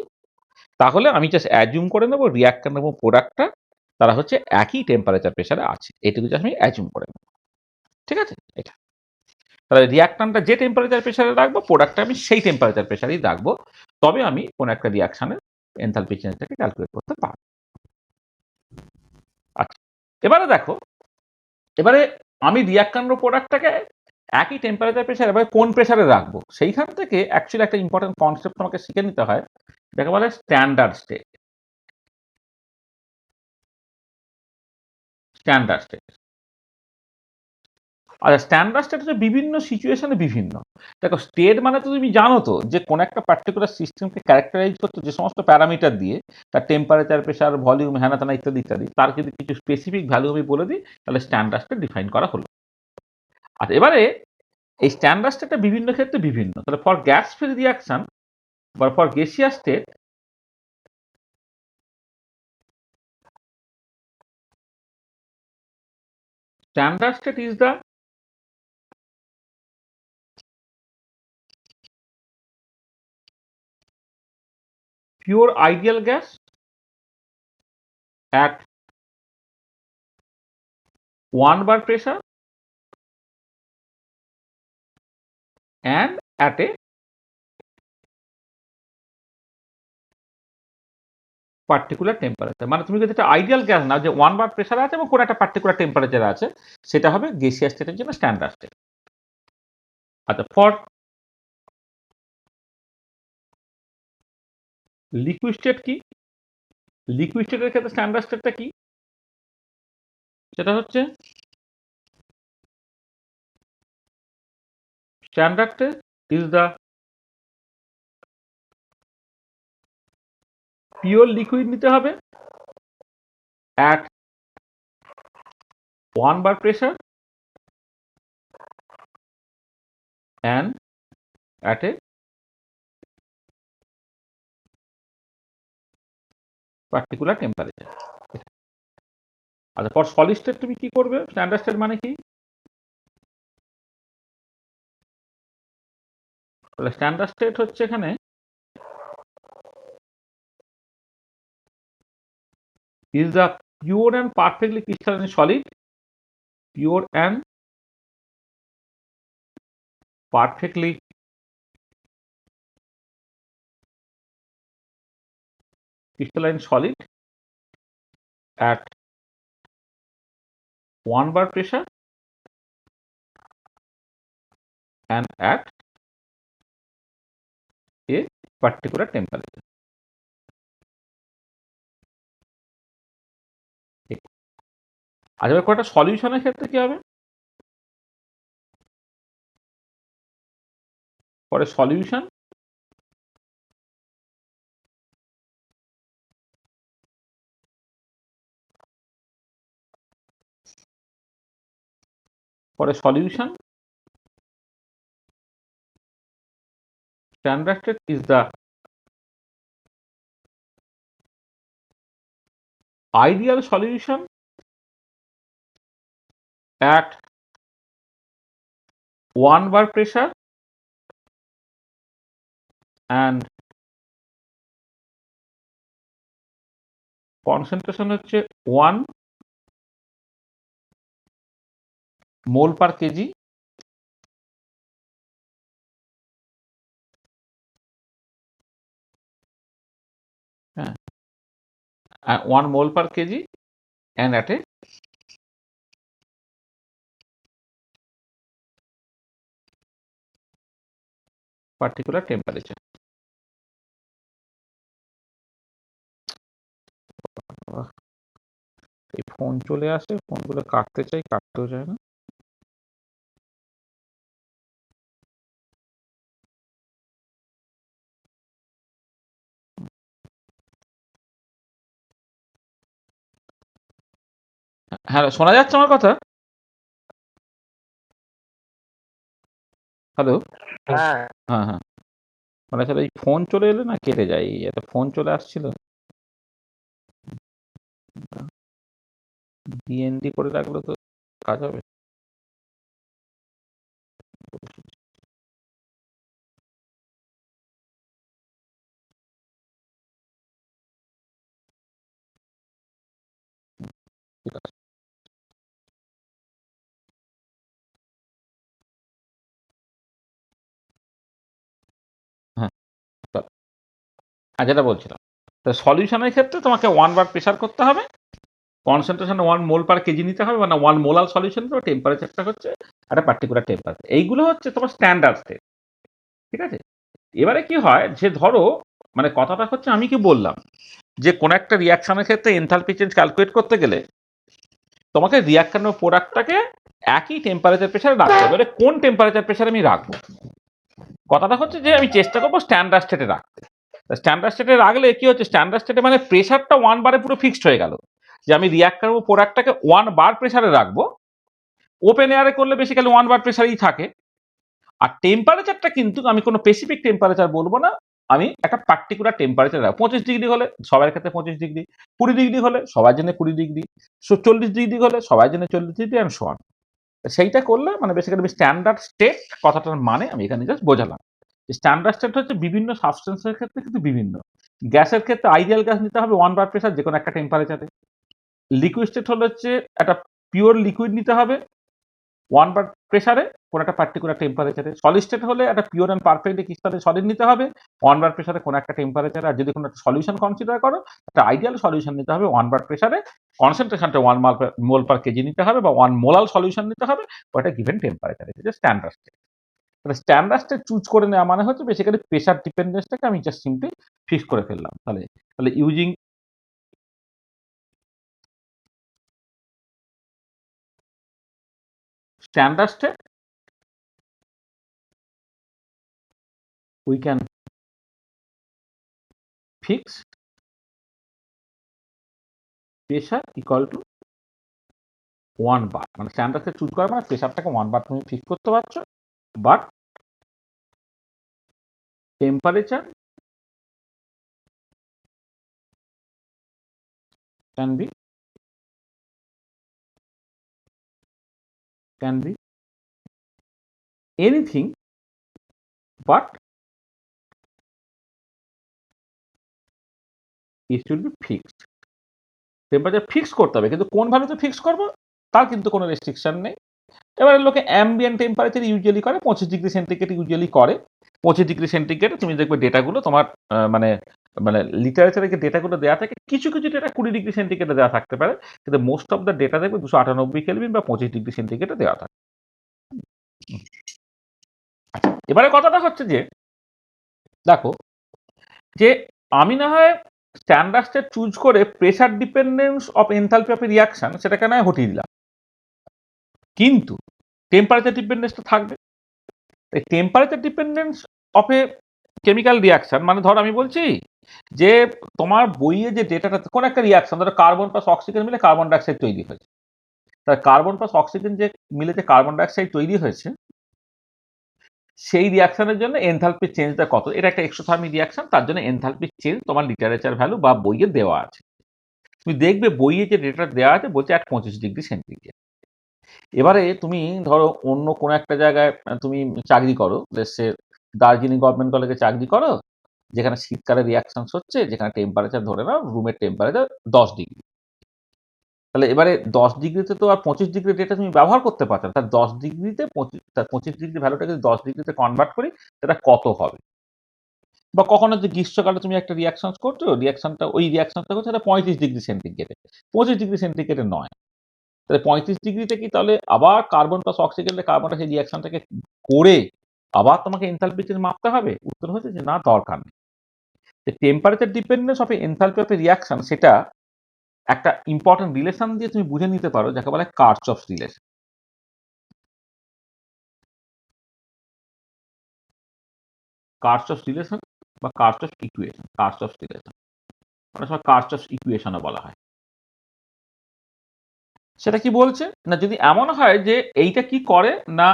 তাহলে আমি জাস্ট অ্যাজিউম করে নেবো রিয়াক্ট্যান্ট এবং প্রোডাক্টটা তারা হচ্ছে একই টেম্পারেচার প্রেসারে আছে, এটুকু জাস্ট আমি অ্যাজিউম করে নেবো। ঠিক আছে, এটা তাহলে রিয়াক্ট্যান্টটা যে টেম্পারেচার প্রেসারে রাখবো প্রোডাক্টটা আমি সেই টেম্পারেচার প্রেসারেই রাখবো, তবে আমি কোনো একটা রিয়াকশনের এনথালপি চেঞ্জটাকে ক্যালকুলেট করতে পারবো। আচ্ছা, এবারে দেখো, এবারে আমি রিয়াক্ট্যান্ট ও প্রোডাক্টটাকে একই টেম্পারেচার প্রেসার এবার কোন প্রেসারে রাখবো সেইখান থেকে অ্যাকচুয়ালি একটা ইম্পর্টেন্ট কনসেপ্ট আমাকে শিখে নিতে হয়, যাকে বলে স্ট্যান্ডার্ড স্টেট। স্ট্যান্ডার্ড স্টেট, আচ্ছা স্ট্যান্ডার্ড স্টেট হচ্ছে বিভিন্ন সিচুয়েশনে বিভিন্ন। দেখো স্টেট মানে তো তুমি জানো তো যে কোন একটা পার্টিকুলার সিস্টেমকে ক্যারেক্টারাইজ করতে যে সমস্ত প্যারামিটার দিয়ে তার টেম্পারেচার প্রেসার ভলিউম হ্যানা ত্যানা ইত্যাদি ইত্যাদি তার যদি কিছু স্পেসিফিক ভ্যালু আমি বলে দিই তাহলে স্ট্যান্ডার্ড স্টেট ডিফাইন করা হলো। আচ্ছা এবারে এই স্ট্যান্ডার্ড স্টেটটা বিভিন্ন ক্ষেত্রে বিভিন্ন, তাহলে ফর গ্যাস ফ্রি রিয়াকশন বা for gaseous state standard state is the pure ideal gas at 1 bar pressure and at a particular temperature. মানে তুমি যদি একটা আইডিয়াল গ্যাস নাও যে 1 বার প্রেসার আছে এবং কোনো একটা পার্টিকুলার টেম্পারেচার আছে, সেটা হবে গ্যাসিয়াস স্টেটের জন্য স্ট্যান্ডার্ড স্টেট। আচ্ছা ফর লিকুইড স্টেট কি, লিকুইড স্টেটের ক্ষেত্রে স্ট্যান্ডার্ড স্টেটটা কি, সেটা হচ্ছে standard state is the pure liquid নিতে হবে at 1 bar pressure and at a particular temperature. আচ্ছা, ফর সলিড স্টেট তুমি কি করবে? স্ট্যান্ডার্ড স্টেট মানে কি? স্ট্যান্ডার্ড স্টেট হচ্ছে এখানে is the pure and perfectly crystalline solid, pure and perfectly crystalline solid at 1 bar pressure and at a particular temperature. আচ্ছা, এবার কয়েকটা সলিউশনের ক্ষেত্রে কি হবে? পরে solution standard state is the ideal solution at 1 bar pressure and concentration হচ্ছে 1 mole per kg হ্যাঁ, 1 mole per kg and at a particular temperature. এই ফোন চলে আসে, ফোনগুলো কাটতে চাই, কাটতেও চায় না। হ্যাঁ, শোনা যাচ্ছে আমার কথা? হ্যালো? হ্যাঁ হ্যাঁ, হ্যাঁ। মানে আসলে এই ফোন চলে এলে না কেটে যায়। একটা ফোন চলে আসছিল। ডিএনডি করে রাখলে তো কাজ হবে। ঠিক আছে। হ্যাঁ, চলো। যেটা বলছিলাম। তো সলিউশনের ক্ষেত্রে তোমাকে 1 বার প্রেসার করতে হবে। কনসেন্ট্রেশন 1 মোল পার কেজি নিতে হবে, মানে 1 মোলার সলিউশন তো টেম্পারেচারটা হচ্ছে একটা পার্টিকুলার টেম্পারেচার। এইগুলো হচ্ছে তোমার স্ট্যান্ডার্ড স্টেট। ঠিক আছে? এবারে কি হয় যে ধরো মানে কথাটা হচ্ছে আমি কি বললাম যে কোন একটা রিঅ্যাকশনের ক্ষেত্রে এনথালপি চেঞ্জ ক্যালকুলেট করতে গেলে তোমাকে রিঅ্যাকশন ও প্রোডাক্টটাকে একই টেম্পারেচার প্রেসারে রাখতে হবে। এবারে কোন টেম্পারেচার প্রেসারে আমি রাখবো? কথাটা হচ্ছে যে আমি চেষ্টা করবো স্ট্যান্ডার্ড স্টেটে রাখতে। স্ট্যান্ডার্ড স্টেটে রাখলে কি হচ্ছে, স্ট্যান্ডার্ড স্টেটে মানে প্রেসারটা 1 বারে পুরো ফিক্সড হয়ে গেল যে আমি রিঅ্যাক্টর ও প্রোডাক্টটাকে 1 বার প্রেসারে রাখবো। ওপেন এয়ারে করলে বেসিক্যালি 1 বার প্রেসারেই থাকে। আর টেম্পারেচারটা কিন্তু আমি কোনো স্পেসিফিক টেম্পারেচার বলবো না, আমি একটা পার্টিকুলার টেম্পারেচার রাখবো। 25 ডিগ্রি হলে সবার ক্ষেত্রে 25 ডিগ্রি, 20 ডিগ্রি হলে সবার জন্য 20 ডিগ্রি, 40 ডিগ্রি হলে সবার জন্য 40 ডিগ্রি অ্যান্ড সো অন। সেইটা করলে মানে বেসিক্যালি আমি স্ট্যান্ডার্ড স্টেট কথাটার মানে আমি এখানে জাস্ট বোঝালাম। স্ট্যান্ডার্ড স্টেট হচ্ছে বিভিন্ন সাবস্টেন্সের ক্ষেত্রে কিন্তু বিভিন্ন। গ্যাসের ক্ষেত্রে আইডিয়াল গ্যাস নিতে হবে 1 বার প্রেসার যে কোনো একটা টেম্পারেচারে। লিকুইড স্টেট হলে হচ্ছে একটা পিওর লিকুইড নিতে হবে 1 বার প্রেসারে কোন একটা পার্টিকুলার টেম্পারেচারে। সলিড স্টেট হলে একটা pure and perfectly crystalline solid নিতে হবে 1 বার প্রেসারে কোন একটা টেম্পারেচারে। আর যদি কোনো একটা সলিউশন কনসিডার করো, একটা আইডিয়াল সলিউশন নিতে হবে 1 বার প্রেসারে, কনসেন্ট্রেশনটা 1 মোল পার কেজি নিতে হবে বা 1 মোলাল সলিউশন নিতে হবে ওটা গিভেন টেম্পারেচারে। এটা স্ট্যান্ডার্ড স্টেট। তাহলে স্ট্যান্ডার্ড স্টেট চুজ করে নেওয়া মানে হচ্ছে বেসিক্যালি প্রেসার ডিপেন্ডেন্সটাকে আমি জাস্ট সিম্পলি ফিক্স করে ফেললাম। তাহলে তাহলে using standard state we can fix pressure equal to 1 bar। মানে স্ট্যান্ডার্ড স্টেট চুজ করা মানে প্রেসারটাকে 1 বার তুমি ফিক্স করতে পারছো, but temperature can be anything but it should be fixed. Temperature fix করতে হবে, কিন্তু কোন ভ্যালুতে ফিক্স করব তার কিন্তু কোনো রেস্ট্রিকশন নেই। এবারে লোকে অ্যাম্বিয়েন্ট টেম্পারেচার ইউজুয়ালি করে 25 ডিগ্রি সেন্টিগ্রেড ইউজুয়ালি করে। 25 ডিগ্রি সেন্টিগ্রেডে তুমি দেখবে ডেটাগুলো তোমার মানে মানে লিটারেচারে যে ডেটাগুলো দেওয়া থাকে, কিছু ডেটা 20 ডিগ্রি সেন্টিগ্রেডে দেওয়া থাকতে পারে, কিন্তু মোস্ট অফ দ্য ডেটা দেখবে 298 কেলভিন বা 25 ডিগ্রি সেন্টিগ্রেডে দেওয়া থাকে। এবারে কথাটা হচ্ছে যে দেখো, যে আমি না হয় স্ট্যান্ডার্ড স্টেট চুজ করে pressure dependence of enthalpy of a reaction সেটাকে নয় হটিয়ে দিলাম, কিন্তু টেম্পারেচার ডিপেন্ডেন্সটা থাকবে। এই temperature dependence of a chemical reaction মানে ধর আমি বলছি যে তোমার বইয়ে যে ডেটাটা কোন একটা রিয়াকশন, ধরো কার্বন প্লাস অক্সিজেন মিলে কার্বন ডাইঅক্সাইড তৈরি হয়েছে, তার কার্বন প্লাস অক্সিজেন যে মিলে যে কার্বন ডাইঅক্সাইড তৈরি হয়েছে, সেই রিয়াকশনের জন্য এনথালপি চেঞ্জটা কত, এটা একটা এক্সোথার্মিক রিয়াকশন, তার জন্য এনথালপি চেঞ্জ তোমার লিটারেচার ভ্যালু বা বইয়ে দেওয়া আছে। তুমি দেখবে বইয়ে যে ডেটা দেওয়া আছে বলছে 25 ডিগ্রি সেন্টিগ্রেড। এবারে তুমি ধরো অন্য কোনো একটা জায়গায় তুমি চাকরি করো, সে দার্জিলিং গভর্নমেন্ট কলেজে চাকরি করো, যেখানে শীতকালে রিয়াকশনস হচ্ছে, যেখানে টেম্পারেচার ধরে নাও রুমের টেম্পারেচার 10 ডিগ্রি। তাহলে এবারে 10 ডিগ্রিতে তো আর 25 ডিগ্রি ডেটা তুমি ব্যবহার করতে পারছো না, তার 10 ডিগ্রিতে 25 ডিগ্রি ভ্যালুটা যদি 10 ডিগ্রিতে কনভার্ট করি সেটা কত হবে। বা কখনো যে গ্রীষ্মকালে তুমি একটা রিয়াকশন করছো, ওই রিয়াকশনটা হচ্ছে 35 ডিগ্রি সেন্টিগ্রেডে, 25 ডিগ্রি সেন্টিগ্রেডে নয়। তাহলে 35 ডিগ্রিতে কি তাহলে আবার কার্বন প্লাস অক্সিজেন কার্বনটা সেই রিয়াকশনটাকে করে আবার তোমাকে এনথালপি চেঞ্জ মাপতে হবে? উত্তর হচ্ছে যে না, দরকার নেই। Temperature dependence of enthalpy of a reaction সেটা একটা ইম্পর্টেন্ট রিলেশন দিয়ে তুমি বুঝে নিতে পারো, যাকে বলে কার্চফস রিলেশন। কার্চফস রিলেশন বা কার্চফস ইকুয়েশন, কার্চফস রিলেশন অনেক সময় কার্চফস ইকুয়েশনও বলা হয়। সেটা কি বলছে না, যদি এমন হয় যে এইটা কি করে না,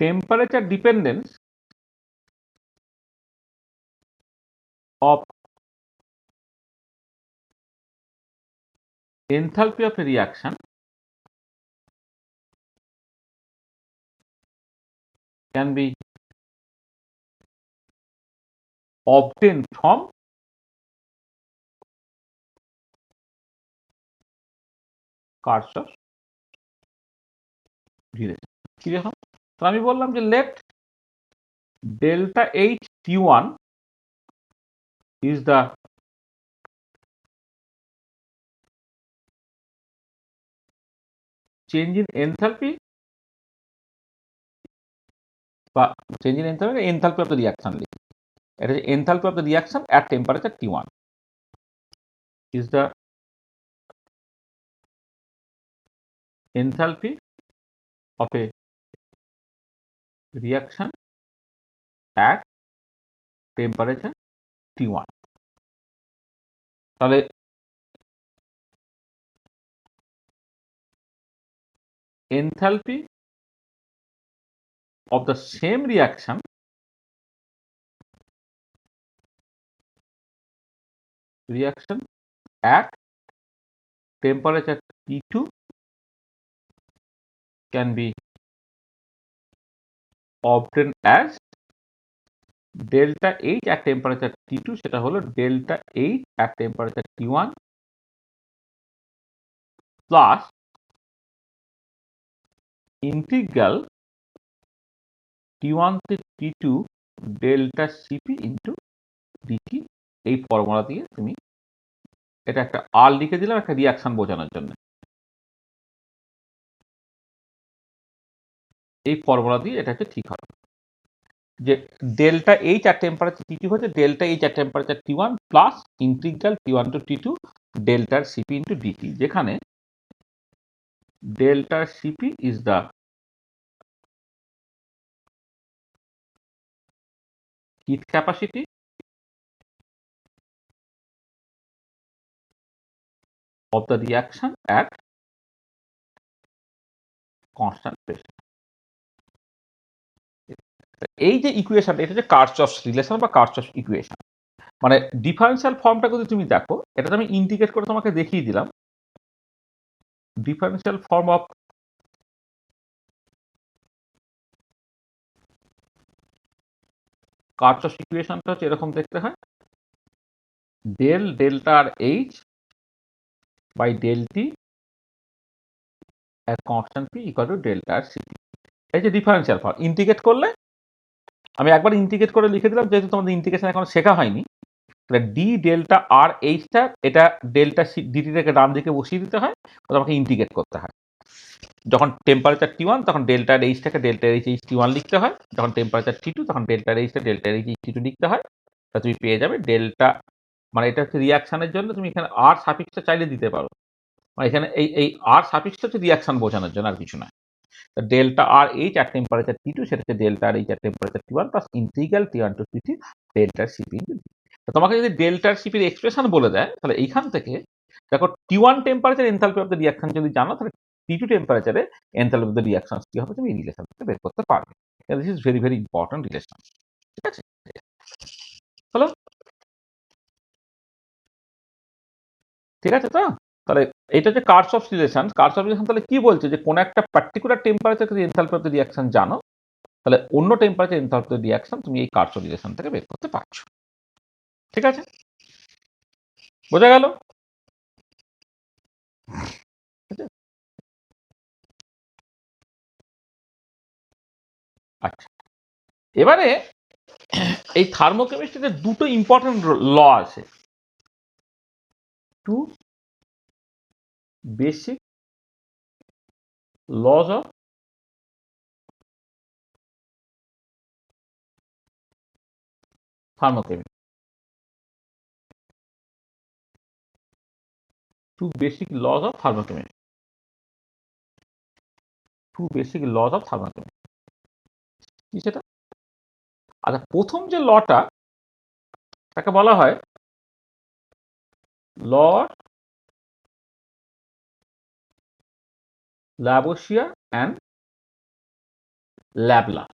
temperature dependence of enthalpy of a reaction can be obtained from Kirchhoff's relation। কি দেখো, তো আমি বললাম যে let delta H T1 is the change in enthalpy বা change in enthalpy of the reaction লিখি, এটা হচ্ছে enthalpy of the reaction at temperature T1 is the enthalpy of a reaction at temperature T1। তাহলে enthalpy of the same reaction at temperature T2 can be obtained as delta H at temperature T2 সেটা হলো delta H at temperature T1 plus integral T1 to T2 delta Cp into dt। এই formula দিয়ে তুমি এটা একটা আর লিখে দিলাম একটা রিয়াকশন বোঝানোর জন্য। এই ফর্মুলা দিয়ে এটা হচ্ছে ঠিক হবে যে ডেল্টা এইচ আর টেম্পারেচার টি2 হচ্ছে ডেল্টা এইচ আর temperature T1 plus integral T1 to T2 ডেল্টার Cp into dt, যেখানে delta Cp is the heat capacity of the reaction at constant pressure। এই যে ইকুয়েশনটা, এটা হচ্ছে কার্চফস রিলেশন বা কার্চফস ইকুয়েশন। মানে ডিফারেন্সিয়াল ফর্মটা যদি তুমি দেখো, এটা তো আমি ইন্ডিকেট করে তোমাকে দেখিয়ে দিলাম। ডিফারেন্সিয়াল ফর্ম অফ কার্চফ ইকুয়েশনটা হচ্ছে এরকম দেখতে হয়, del delta r H by del T at constant p equal to delta r cp। এই যে ডিফারেন্সিয়াল ফর্ম ইন্টিগ্রেট করলে, আমি একবার ইন্টিগ্রেট করে লিখে দিলাম, যেহেতু তোমাদের ইন্টিগ্রেশন এখন শেখা হয়নি। তাহলে ডি ডেল্টা আর এইচটা, এটা ডেল্টা ডিটি থেকে ডান দিকে বসিয়ে দিতে হয়, তোমাকে ইন্টিগ্রেট করতে হয়। যখন টেম্পারেচার T1 তখন ডেল্টা আর এইচটাকে ডেল্টা এইচ এইচ T1 লিখতে হয়, যখন টেম্পারেচার T2 তখন ডেল্টা এইচটা ডেল্টা এইচ এইচ T2 লিখতে হয়। তা তুমি পেয়ে যাবে ডেল্টা, মানে এটা হচ্ছে রিয়াকশনের জন্য, তুমি এখানে আর সাফিক্সটা চাইলে দিতে পারো, মানে এখানে এই আর সাফিক্সটা হচ্ছে রিয়াকশন বোঝানোর জন্য, আর কিছু না। Delta r H at temperature T2, সেটা হচ্ছে delta r H at temperature T1 plus integral T1 to T3 delta Cp. তোমাকে যদি ডেল্টা সিপির এক্সপ্রেশন বলে দেয়, তাহলে এইখান থেকে দেখো T1 temperature enthalpy of the reaction যদি জানো, তাহলে T2 টেম্পারেচারে এনথালপি অফ দ্য রিয়াকশন কি হবে তুমি এই রিলেশন থেকে বের করতে পারবে। This is very very important relation. ঠিক আছে, হলো, ঠিক আছে তো। তাহলে এটা হচ্ছে কার্চফ রিলেশন। কার্চফ রিলেশন তাহলে কি বলছে, যে কোন একটা পার্টিকুলার টেম্পারেচার যদি এনথালপি অফ দ্য রিয়াকশন জানো, তাহলে অন্য temperature enthalpy of the reaction তুমি এই কার্চফ রিলেশন থেকে বের করতে পারছো। ঠিক আছে, বোঝা গেল? আচ্ছা, এবারে এই থার্মোকেমিস্ট্রিতে দুটো ইম্পর্টেন্ট ল আছে, two basic laws of thermochemistry. Two basic laws of thermochemistry, two basic laws of thermochemistry কি সেটা? আচ্ছা, প্রথম যে লটা, তাকে বলা হয় ল ল্যাবোসিয়ার অ্যান্ড ল্যাবলাস।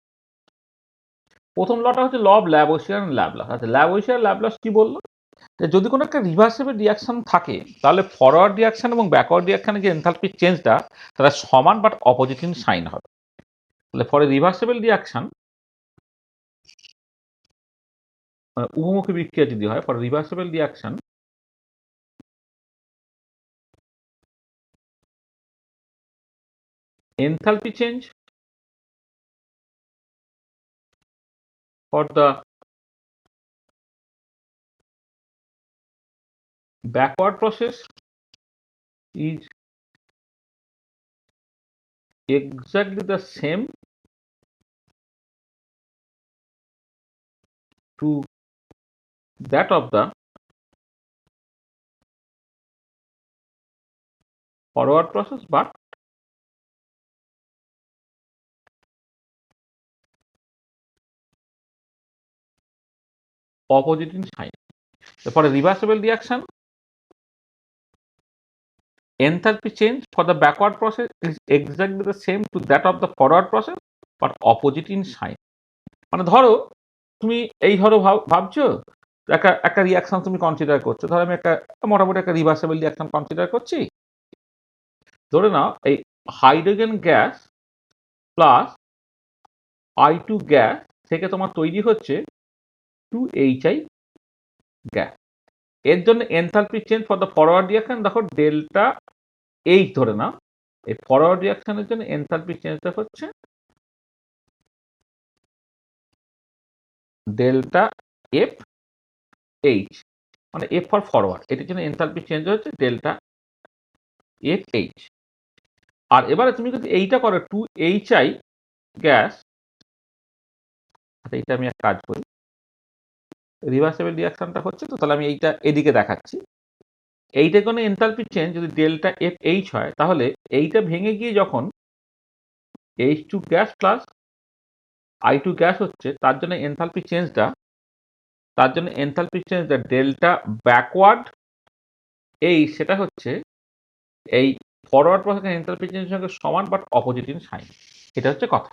প্রথম লটা হচ্ছে ল অফ ল্যাবোসিয়ার অ্যান্ড ল্যাবলাস। আচ্ছা, ল্যাবোসিয়ার ল্যাবলাস কি বললো, যে যদি কোনো একটা রিভার্সিবল রিয়াকশন থাকে, তাহলে ফরওয়ার্ড রিয়াকশন এবং ব্যাকওয়ার্ড রিয়াকশনের যে এনথালপি চেঞ্জটা, তারা সমান বাট অপোজিট ইন সাইন হবে। তাহলে ফর এ রিভার্সিবল রিয়াকশন, উভমুখী বিক্রিয়া যদি হয়, for reversible reaction enthalpy change for the backward process is exactly the same to that of the forward process, but opposite in sign. So for a reversible reaction, enthalpy change for the backward process is exactly the same to that of the forward process, but opposite in sign. মানে ধরো তুমি এই ধরো ভাবছো একটা একটা reaction তুমি consider করছো, ধরো আমি একটা মোটামুটি একটা রিভার্সিবল রিয়াকশন কনসিডার করছি। ধরে নাও এই hydrogen gas plus I2 gas থেকে তোমার তৈরি হচ্ছে 2HI গ্যাস। এর জন্য enthalpy change for the forward reaction দেখো ডেল্টা এইচ ধরে নাও, এই ফরওয়ার্ড রিয়াকশনের জন্য এনথালপি চেঞ্জটা হচ্ছে ডেল্টা এফ এইচ, মানে এফ ফর ফরওয়ার্ড, এটির জন্য এনথালপি চেঞ্জ হচ্ছে ডেল্টা এফ এইচ। আর এবারে তুমি যদি এইটা করো 2HI গ্যাস, এইটা আমি এক কাজ করি, রিভার্সিবল রিয়াকশনটা হচ্ছে তো, তাহলে আমি এইটা এদিকে দেখাচ্ছি। এইটা কোনো এনথালপি চেঞ্জ যদি ডেল্টা এফ এইচ হয়, তাহলে এইটা ভেঙে গিয়ে যখন H2 gas plus I2 gas হচ্ছে, তার জন্য এনথালপি চেঞ্জটা ডেল্টা ব্যাকওয়ার্ড এই সেটা হচ্ছে এই ফরওয়ার্ড প্রসেসের এনথালপি চেঞ্জের সঙ্গে সমান বাট অপোজিট ইন সাইন। এটা হচ্ছে কথা।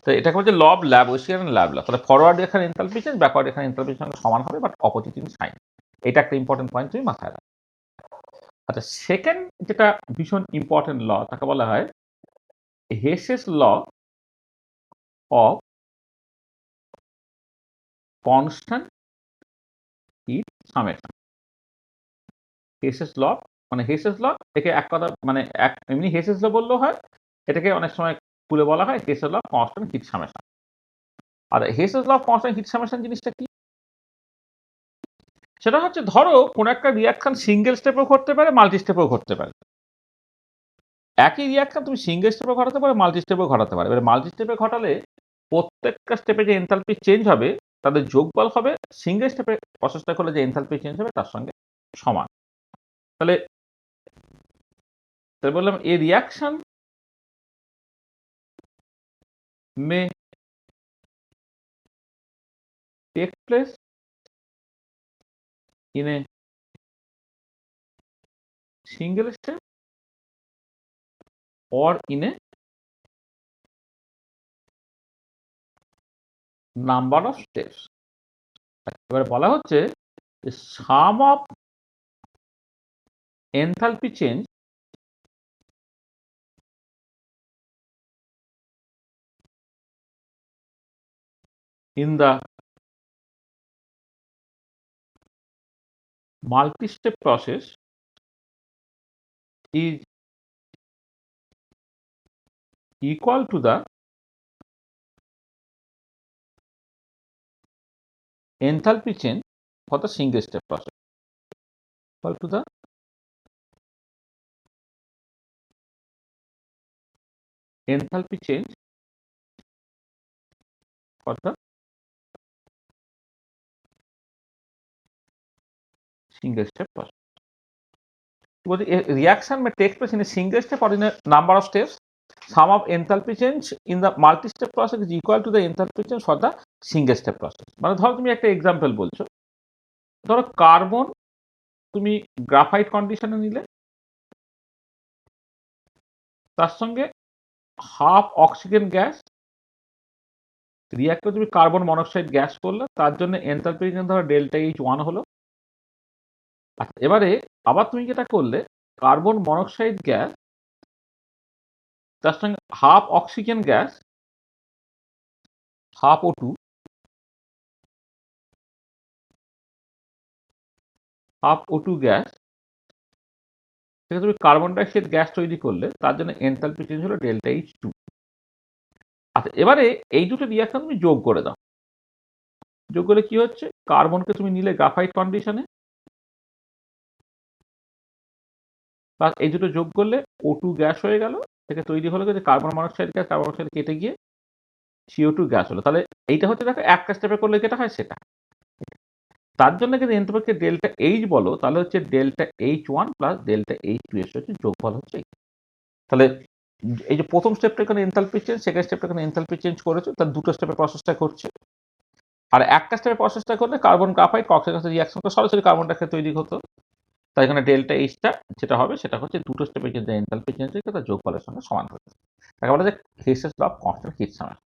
তো এটাকে বলছে ল অফ ল্যাভোইসিয়ার এন্ড ল্যাভ ল। তাহলে ফরওয়ার্ড এখানে এনথালপি চেঞ্জ, ব্যাকওয়ার্ড এখানে এনথালপির সঙ্গে সমান হবে, বাট অপোজিট ইন সাইন। এটা একটা ইম্পর্টেন্ট পয়েন্ট তুমি মাথায় রাখো। আচ্ছা, সেকেন্ড যেটা ভীষণ ইম্পর্টেন্ট ল, তাকে বলা হয় Hess's law of constant heat summation. Hess's law, মানে হেসেস ল, একে এক কথা মানে এমনি হেসেস ল বললেও হয়, এটাকে অনেক সময় খুলে বলা হয় Hess's law of constant heat summation. আর Hess's law of constant heat summation জিনিসটা কি? সেটা হচ্ছে ধরো কোন একটা রিয়াকশন সিঙ্গেল স্টেপেও ঘটতে পারে, মাল্টি স্টেপেও ঘটতে পারে। একই রিয়াকশন তুমি সিঙ্গেল স্টেপে ঘটাতে পারো, মাল্টি স্টেপেও ঘটাতে পারো। এবার মাল্টি স্টেপে ঘটালে প্রত্যেকটা স্টেপে যে এনথালপি চেঞ্জ হবে তাদের যোগফল হবে সিঙ্গেল স্টেপে প্রসেসটা করলে যে এনথালপি চেঞ্জ হবে তার সঙ্গে সমান। তাহলে বললাম a reaction may take place in a single step or in a number of steps। এবারে বলা হচ্ছে sum of enthalpy change in the multi-step process is equal to the enthalpy change for the single step process, equal to the enthalpy change for the single step process। বলছি reaction may take place in a single step or in a number of steps, sum of enthalpy change in the multi-step process is equal to the enthalpy change for the single step process। মানে ধরো তুমি একটা example বলছো, ধরো carbon তুমি graphite কন্ডিশনে নিলে, তার সঙ্গে হাফ অক্সিজেন গ্যাস রিয়াক্ট করে তুমি কার্বন মনোক্সাইড গ্যাস করলে, তার জন্য এনথালপি ধরো ডেল্টা এইচ 1 হলো। আচ্ছা, এবারে আবার তুমি যেটা করলে কার্বন মনোক্সাইড গ্যাস তার সঙ্গে half oxygen gas, half O2, half O2 gas থেকে তুমি কার্বন ডাইঅক্সাইড গ্যাস তৈরি করলে, তার জন্য এনথালপি চেঞ্জ হলো ডেল্টা এইচ 2। আচ্ছা, এবারে এই দুটো রিয়াকশন তুমি যোগ করে দাও। যোগ করলে কি হচ্ছে, কার্বনকে তুমি নিলে গ্রাফাইট কন্ডিশনে, প্লাস এই দুটো যোগ করলে O2 গ্যাস হয়ে গেল, থেকে তৈরি হলো যে carbon monoxide gas, carbon monoxide কেটে গিয়ে CO2 গ্যাস হলো। তাহলে এইটা হচ্ছে দেখো একটা স্টেপে করলে যেটা হয় সেটা। তার জন্য যদি এনথালপিকে ডেল্টা এইচ বলো, তাহলে হচ্ছে delta H 1 plus delta H 2 এর হচ্ছে যোগফল হচ্ছে এইটা। তাহলে এই যে প্রথম স্টেপটা এখানে এনথালপি চেঞ্জ, সেকেন্ড স্টেপটা এখানে এনথালপি চেঞ্জ করেছে, তার দুটো স্টেপে প্রসেসটা করছে। আর একটা স্টেপে প্রসেসটা করলে কার্বন গ্রাফাইট অক্সিজেন সাথে রিঅ্যাকশন করে সরাসরি কার্বন ডাইঅক্সাইড তৈরি হতো। তাই এখানে ডেল্টা এইচটা যেটা হবে সেটা হচ্ছে দুটো স্টেপে যে এনথালপি চেঞ্জ হয়েছে তার যোগফলের সঙ্গে সমান হচ্ছে। তাকে বলা যায় Hess's law of constant heat summation.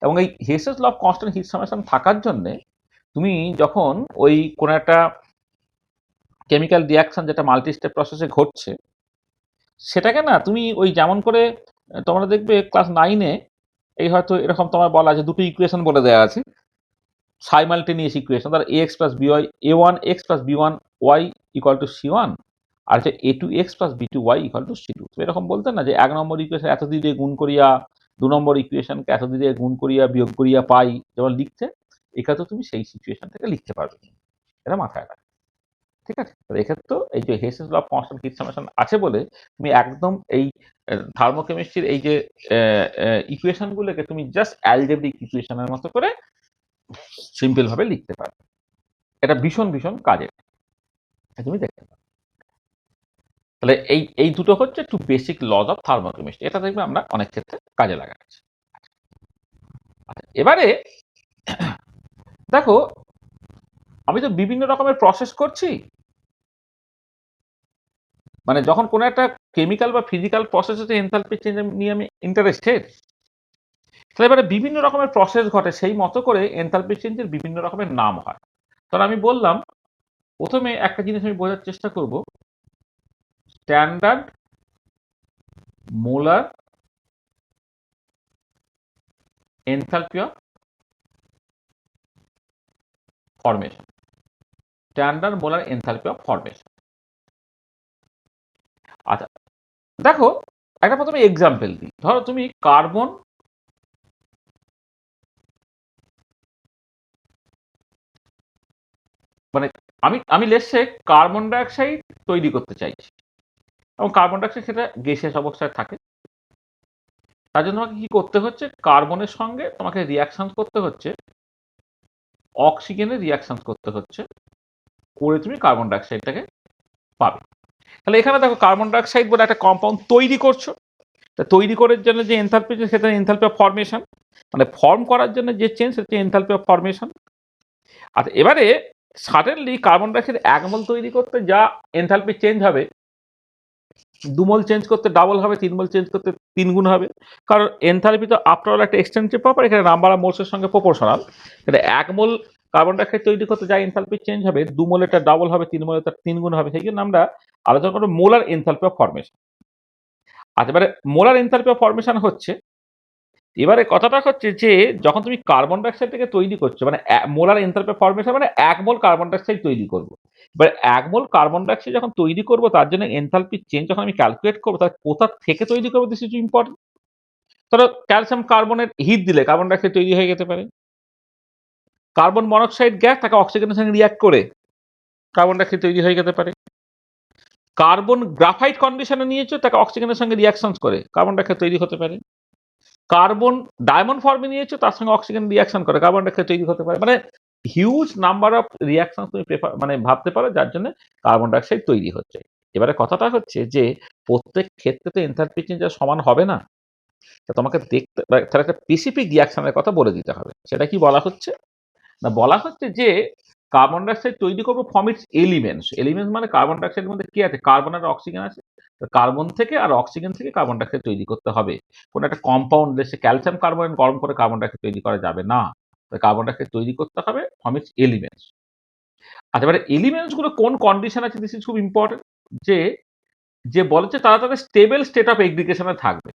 এবং এই Hess's law of constant heat summation থাকার জন্য তুমি যখন ওই কোনো একটা কেমিক্যাল রিয়াকশন যেটা মাল্টি স্টেপ প্রসেসে ঘটছে, সেটাকে না তুমি ওই যেমন করে তোমরা দেখবে ক্লাস 9-এ এই হয়তো এরকম তোমার বলা আছে, দুটো ইকুয়েশন বলে দেওয়া আছে সাইমালটেনিয়াস ইকুয়েশন, তার ax plus by a1x plus b1y equal to c1, আর হচ্ছে a2x plus b2y equal to c2। এরকম বলতে না যে 1 নম্বর ইকুয়েশন এত দিয়ে গুণ করিয়া 2 নম্বর ইকুয়েশনকে এত দিয়ে গুণ করিয়া বিয়োগ করিয়া পাই যেমন লিখছে, এখানে তুমি সেই সিচুয়েশন থেকে লিখতে পারবে, এটা মাথায় রাখবে। ঠিক আছে, এক্ষেত্রে এই যে Hess's law of constant heat summation আছে বলে তুমি একদম এই থার্মোকেমিস্ট্রির এই যে ইকুয়েশনগুলোকে তুমি জাস্ট অ্যালজেব্রিক ইকুয়েশনের মতো করে সিম্পল ভাবে লিখতে পারবে। এটা ভীষণ ভীষণ কাজের, তুমি দেখতে পাবে। তাহলে এই দুটো হচ্ছে একটু বেসিক লজ অফ থার্মোকেমিস্ট্রি, এটা দেখবে আমরা অনেক ক্ষেত্রে কাজে লাগাচ্ছি। এবারে দেখো, আমি তো বিভিন্ন রকমের প্রসেস করছি, মানে যখন কোনো একটা কেমিক্যাল বা ফিজিক্যাল প্রসেসে এনথালপি চেঞ্জ নিয়ে আমি ইন্টারেস্টেড, তাহলে এবারে বিভিন্ন রকমের প্রসেস ঘটে, সেই মতো করে এনথালপি চেঞ্জের বিভিন্ন রকমের নাম হয়। তাহলে আমি বললাম প্রথমে একটা জিনিস আমি বোঝার চেষ্টা করব, standard molar enthalpy of formation. Standard molar enthalpy of formation. আচ্ছা দেখো, একটা প্রথমে এক্সাম্পল দিই। ধরো তুমি কার্বন মানে আমি আমি লেটসে কার্বন ডাইঅক্সাইড তৈরি করতে চাইছি, এবং কার্বন ডাইঅক্সাইড সেটা গ্যাসিয়াস অবস্থায় থাকে। তার জন্য তোমাকে কি করতে হচ্ছে, কার্বনের সঙ্গে তোমাকে রিয়াকশন করতে হচ্ছে, অক্সিজেনের রিয়াকশন করতে হচ্ছে, করে তুমি কার্বন ডাইঅক্সাইডটাকে পাবে। তাহলে এখানে দেখো কার্বন ডাইঅক্সাইড বলে একটা কম্পাউন্ড তৈরি করছো, তা তৈরি করার জন্য যে এনথালপি, সেটা এনথালপি অফ ফরমেশন, মানে ফর্ম করার জন্য যে চেঞ্জ সেটা এনথালপি অফ ফরমেশন। আর এবারে সাডেনলি কার্বন ডাইঅক্সাইড 1 মোল তৈরি করতে যা এনথালপি চেঞ্জ হবে, 2 মোল চেঞ্জ করতে ডাবল হবে, 3 মোল চেঞ্জ করতে 3 গুণ হবে। কারণ এনথালপি তো আফটার অল একটা এক্সটেনসিভ প্রপার্টি, এখানে নাম্বার অফ মোলসের সঙ্গে প্রপোর্শনাল। এটা 1 মোল কার্বন ডাইঅক্সাইড তৈরি করতে যা এনথালপি চেঞ্জ হবে, 2 মোল এটা ডাবল হবে, 3 মোল এটা 3 গুণ হবে। সেই জন্য আমরা আলোচনা করবো মোলার এনথালপি অফ ফরমেশন। আর এবারে মোলার এনথালপি অফ ফরমেশন হচ্ছে, এবারে কথাটা হচ্ছে যে যখন তুমি কার্বন ডাইঅক্সাইডটাকে তৈরি করছো, মানে মোলার এনথালপি ফরমেশন মানে 1 মোল কার্বন ডাইঅক্সাইড তৈরি করবো। এবার 1 মোল কার্বন ডাইঅক্সাইড যখন তৈরি করবো, তার জন্য এনথালপি চেঞ্জ যখন আমি ক্যালকুলেট করবো, তাহলে কোথা থেকে তৈরি করবো, দিস ইজ ইম্পর্টেন্ট। ধরো ক্যালসিয়াম কার্বনের হিট দিলে কার্বন ডাইঅক্সাইড তৈরি হয়ে যেতে পারে। কার্বন মনোক্সাইড গ্যাস তাকে অক্সিজেনের সঙ্গে রিয়াক্ট করে কার্বন ডাইঅক্সাইড তৈরি হয়ে যেতে পারে। কার্বন গ্রাফাইট কন্ডিশনে নিয়েছো, তাকে অক্সিজেনের সঙ্গে রিয়াকশন করে কার্বন ডাইঅক্সাইড তৈরি হতে পারে। কার্বন ডায়মন্ড ফর্মে নিয়েছো, তার সঙ্গে অক্সিজেন রিয়াকশন করে কার্বন ডাইঅক্সাইড তৈরি হতে পারে। মানে হিউজ নাম্বার অফ রিয়াকশন তুমি মানে ভাবতে পারো, যার জন্য কার্বন ডাইঅক্সাইড তৈরি হচ্ছে। এবারে কথাটা হচ্ছে যে প্রত্যেক ক্ষেত্রে তো এনথালপি চেঞ্জ সমান হবে না। তা তোমাকে দেখতে, তার একটা স্পেসিফিক রিয়াকশনের কথা বলে দিতে হবে। সেটা কি বলা হচ্ছে না, বলা হচ্ছে যে কার্বন ডাইঅক্সাইড তৈরি করবো ফ্রম ইটস এলিমেন্টস। এলিমেন্টস মানে কার্বন ডাইঅক্সাইডের মধ্যে কি আছে, কার্বন আর অক্সিজেন আছে। কার্বন থেকে আর অক্সিজেন থেকে কার্বন ডাইঅক্সাইড তৈরি করতে হবে। কোনো একটা কম্পাউন্ড দেশে ক্যালসিয়াম কার্বনেট গরম করে কার্বন ডাইঅক্সাইড তৈরি করা যাবে না। কার্বন ডাইঅক্সাইড তৈরি করতে হবে ফ্রম ইটস এলিমেন্টস। আচ্ছা এবারে এলিমেন্টস গুলো কোন কন্ডিশন আছে, দিস ইজ খুব ইম্পর্টেন্ট। যে যে বলেছে তারা তাদের স্টেবল স্টেট অফ এগ্রিগেশনে থাকবে।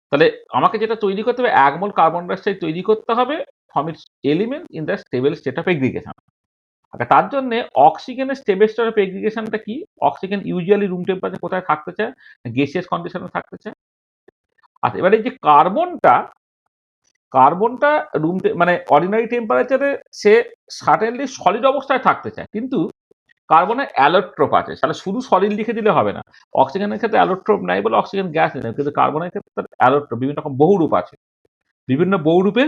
তাহলে আমাকে যেটা তৈরি করতে হবে, 1 মোল কার্বন ডাইঅক্সাইড তৈরি করতে হবে from its element in the stable state of aggregation. আচ্ছা তার জন্য অক্সিজেনের স্টেবল স্টেট অফ এগ্রিগেশনটা কি? অক্সিজেন ইউজুয়ালি রুম টেম্পারেচার কোথায় থাকতে চায়, গ্যাসিয়াস কন্ডিশনে থাকতে চায়। আচ্ছা এবারে এই যে কার্বনটা, কার্বনটা মানে অর্ডিনারি টেম্পারেচারে সে সার্টেনলি সলিড অবস্থায় থাকতে চায়, কিন্তু কার্বনের অ্যালোট্রোপ আছে। তাহলে শুধু সলিড লিখে দিলে হবে না। অক্সিজেনের ক্ষেত্রে অ্যালোট্রোপ নাই বলে অক্সিজেন গ্যাস নেই, কিন্তু কার্বনের ক্ষেত্রে তার অ্যালোট্রোপ বিভিন্ন রকম বহুরূপ আছে। বিভিন্ন বহুরূপে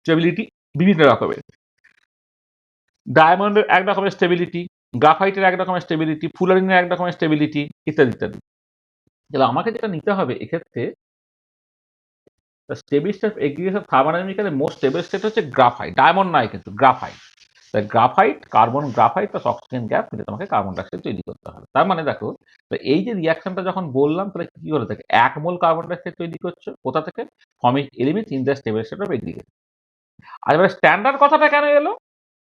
স্টেবিলিটি বিভিন্ন রকমের। ডায়মন্ডের এক রকমের স্টেবিলিটি, গ্রাফাইটের এক রকমের স্টেবিলিটি, ফুলারিনের এক রকমের স্টেবিলিটি, ইত্যাদি ইত্যাদি। তাহলে আমাকে যেটা নিতে হবে এক্ষেত্রে, stable state aggregation thermodynamically most stable state হচ্ছে গ্রাফাইট, ডায়মন্ড নয় কিন্তু গ্রাফাইট। তাই graphite, carbon graphite plus oxygen gas মিলে তোমাকে কার্বন ডাইঅক্সাইড তৈরি করতে হবে। তার মানে দেখো, এই যে রিয়াকশনটা যখন বললাম, তাহলে কি করে থাকে, 1 মোল কার্বন ডাইঅক্সাইড তৈরি করছো কোথা থেকে, from elements in the stable state of aggregation. আর এবার স্ট্যান্ডার্ড কথাটা কেন এলো,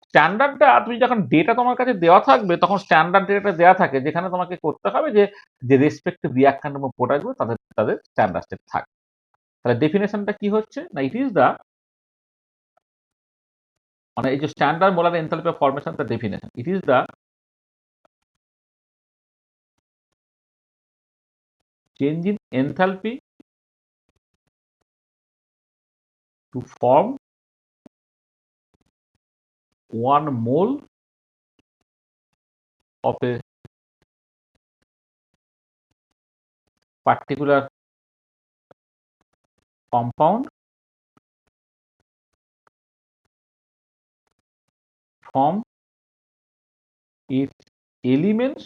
স্ট্যান্ডার্ডটা তুমি যখন ডেটা তোমার কাছে দেওয়া থাকবে, তখন স্ট্যান্ডার্ড ডেটা দেওয়া থাকে, যেখানে তোমাকে করতে হবে যে যে রেসপেক্টিভ রিয়াকশন এবং প্রোডাক্টগুলো তাদের তাদের স্ট্যান্ডার্ড স্টেট থাকে। তাহলে ডেফিনেশনটা কি হচ্ছে না, ইট ইজ দ্য, মানে এই যে standard molar enthalpy of formation, তার definition, it is the change in enthalpy to form 1 mole of a particular compound from its elements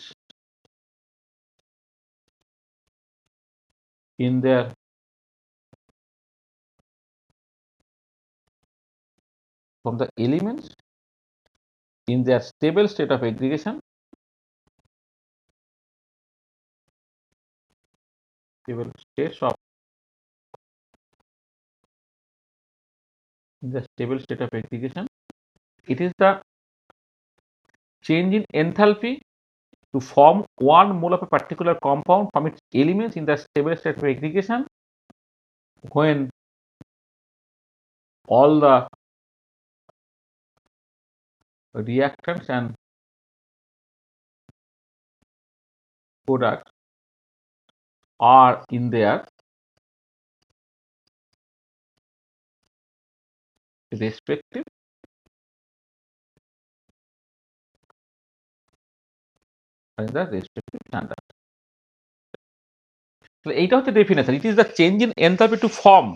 in their from the elements in their stable state of aggregation, stable states of in the stable state of aggregation. It is the change in enthalpy to form one mole of a particular compound from its elements in the stable state of aggregation when all the reactants and products are in their respective standard. তাহলে এইটা হচ্ছে definition. It is the change in enthalpy to form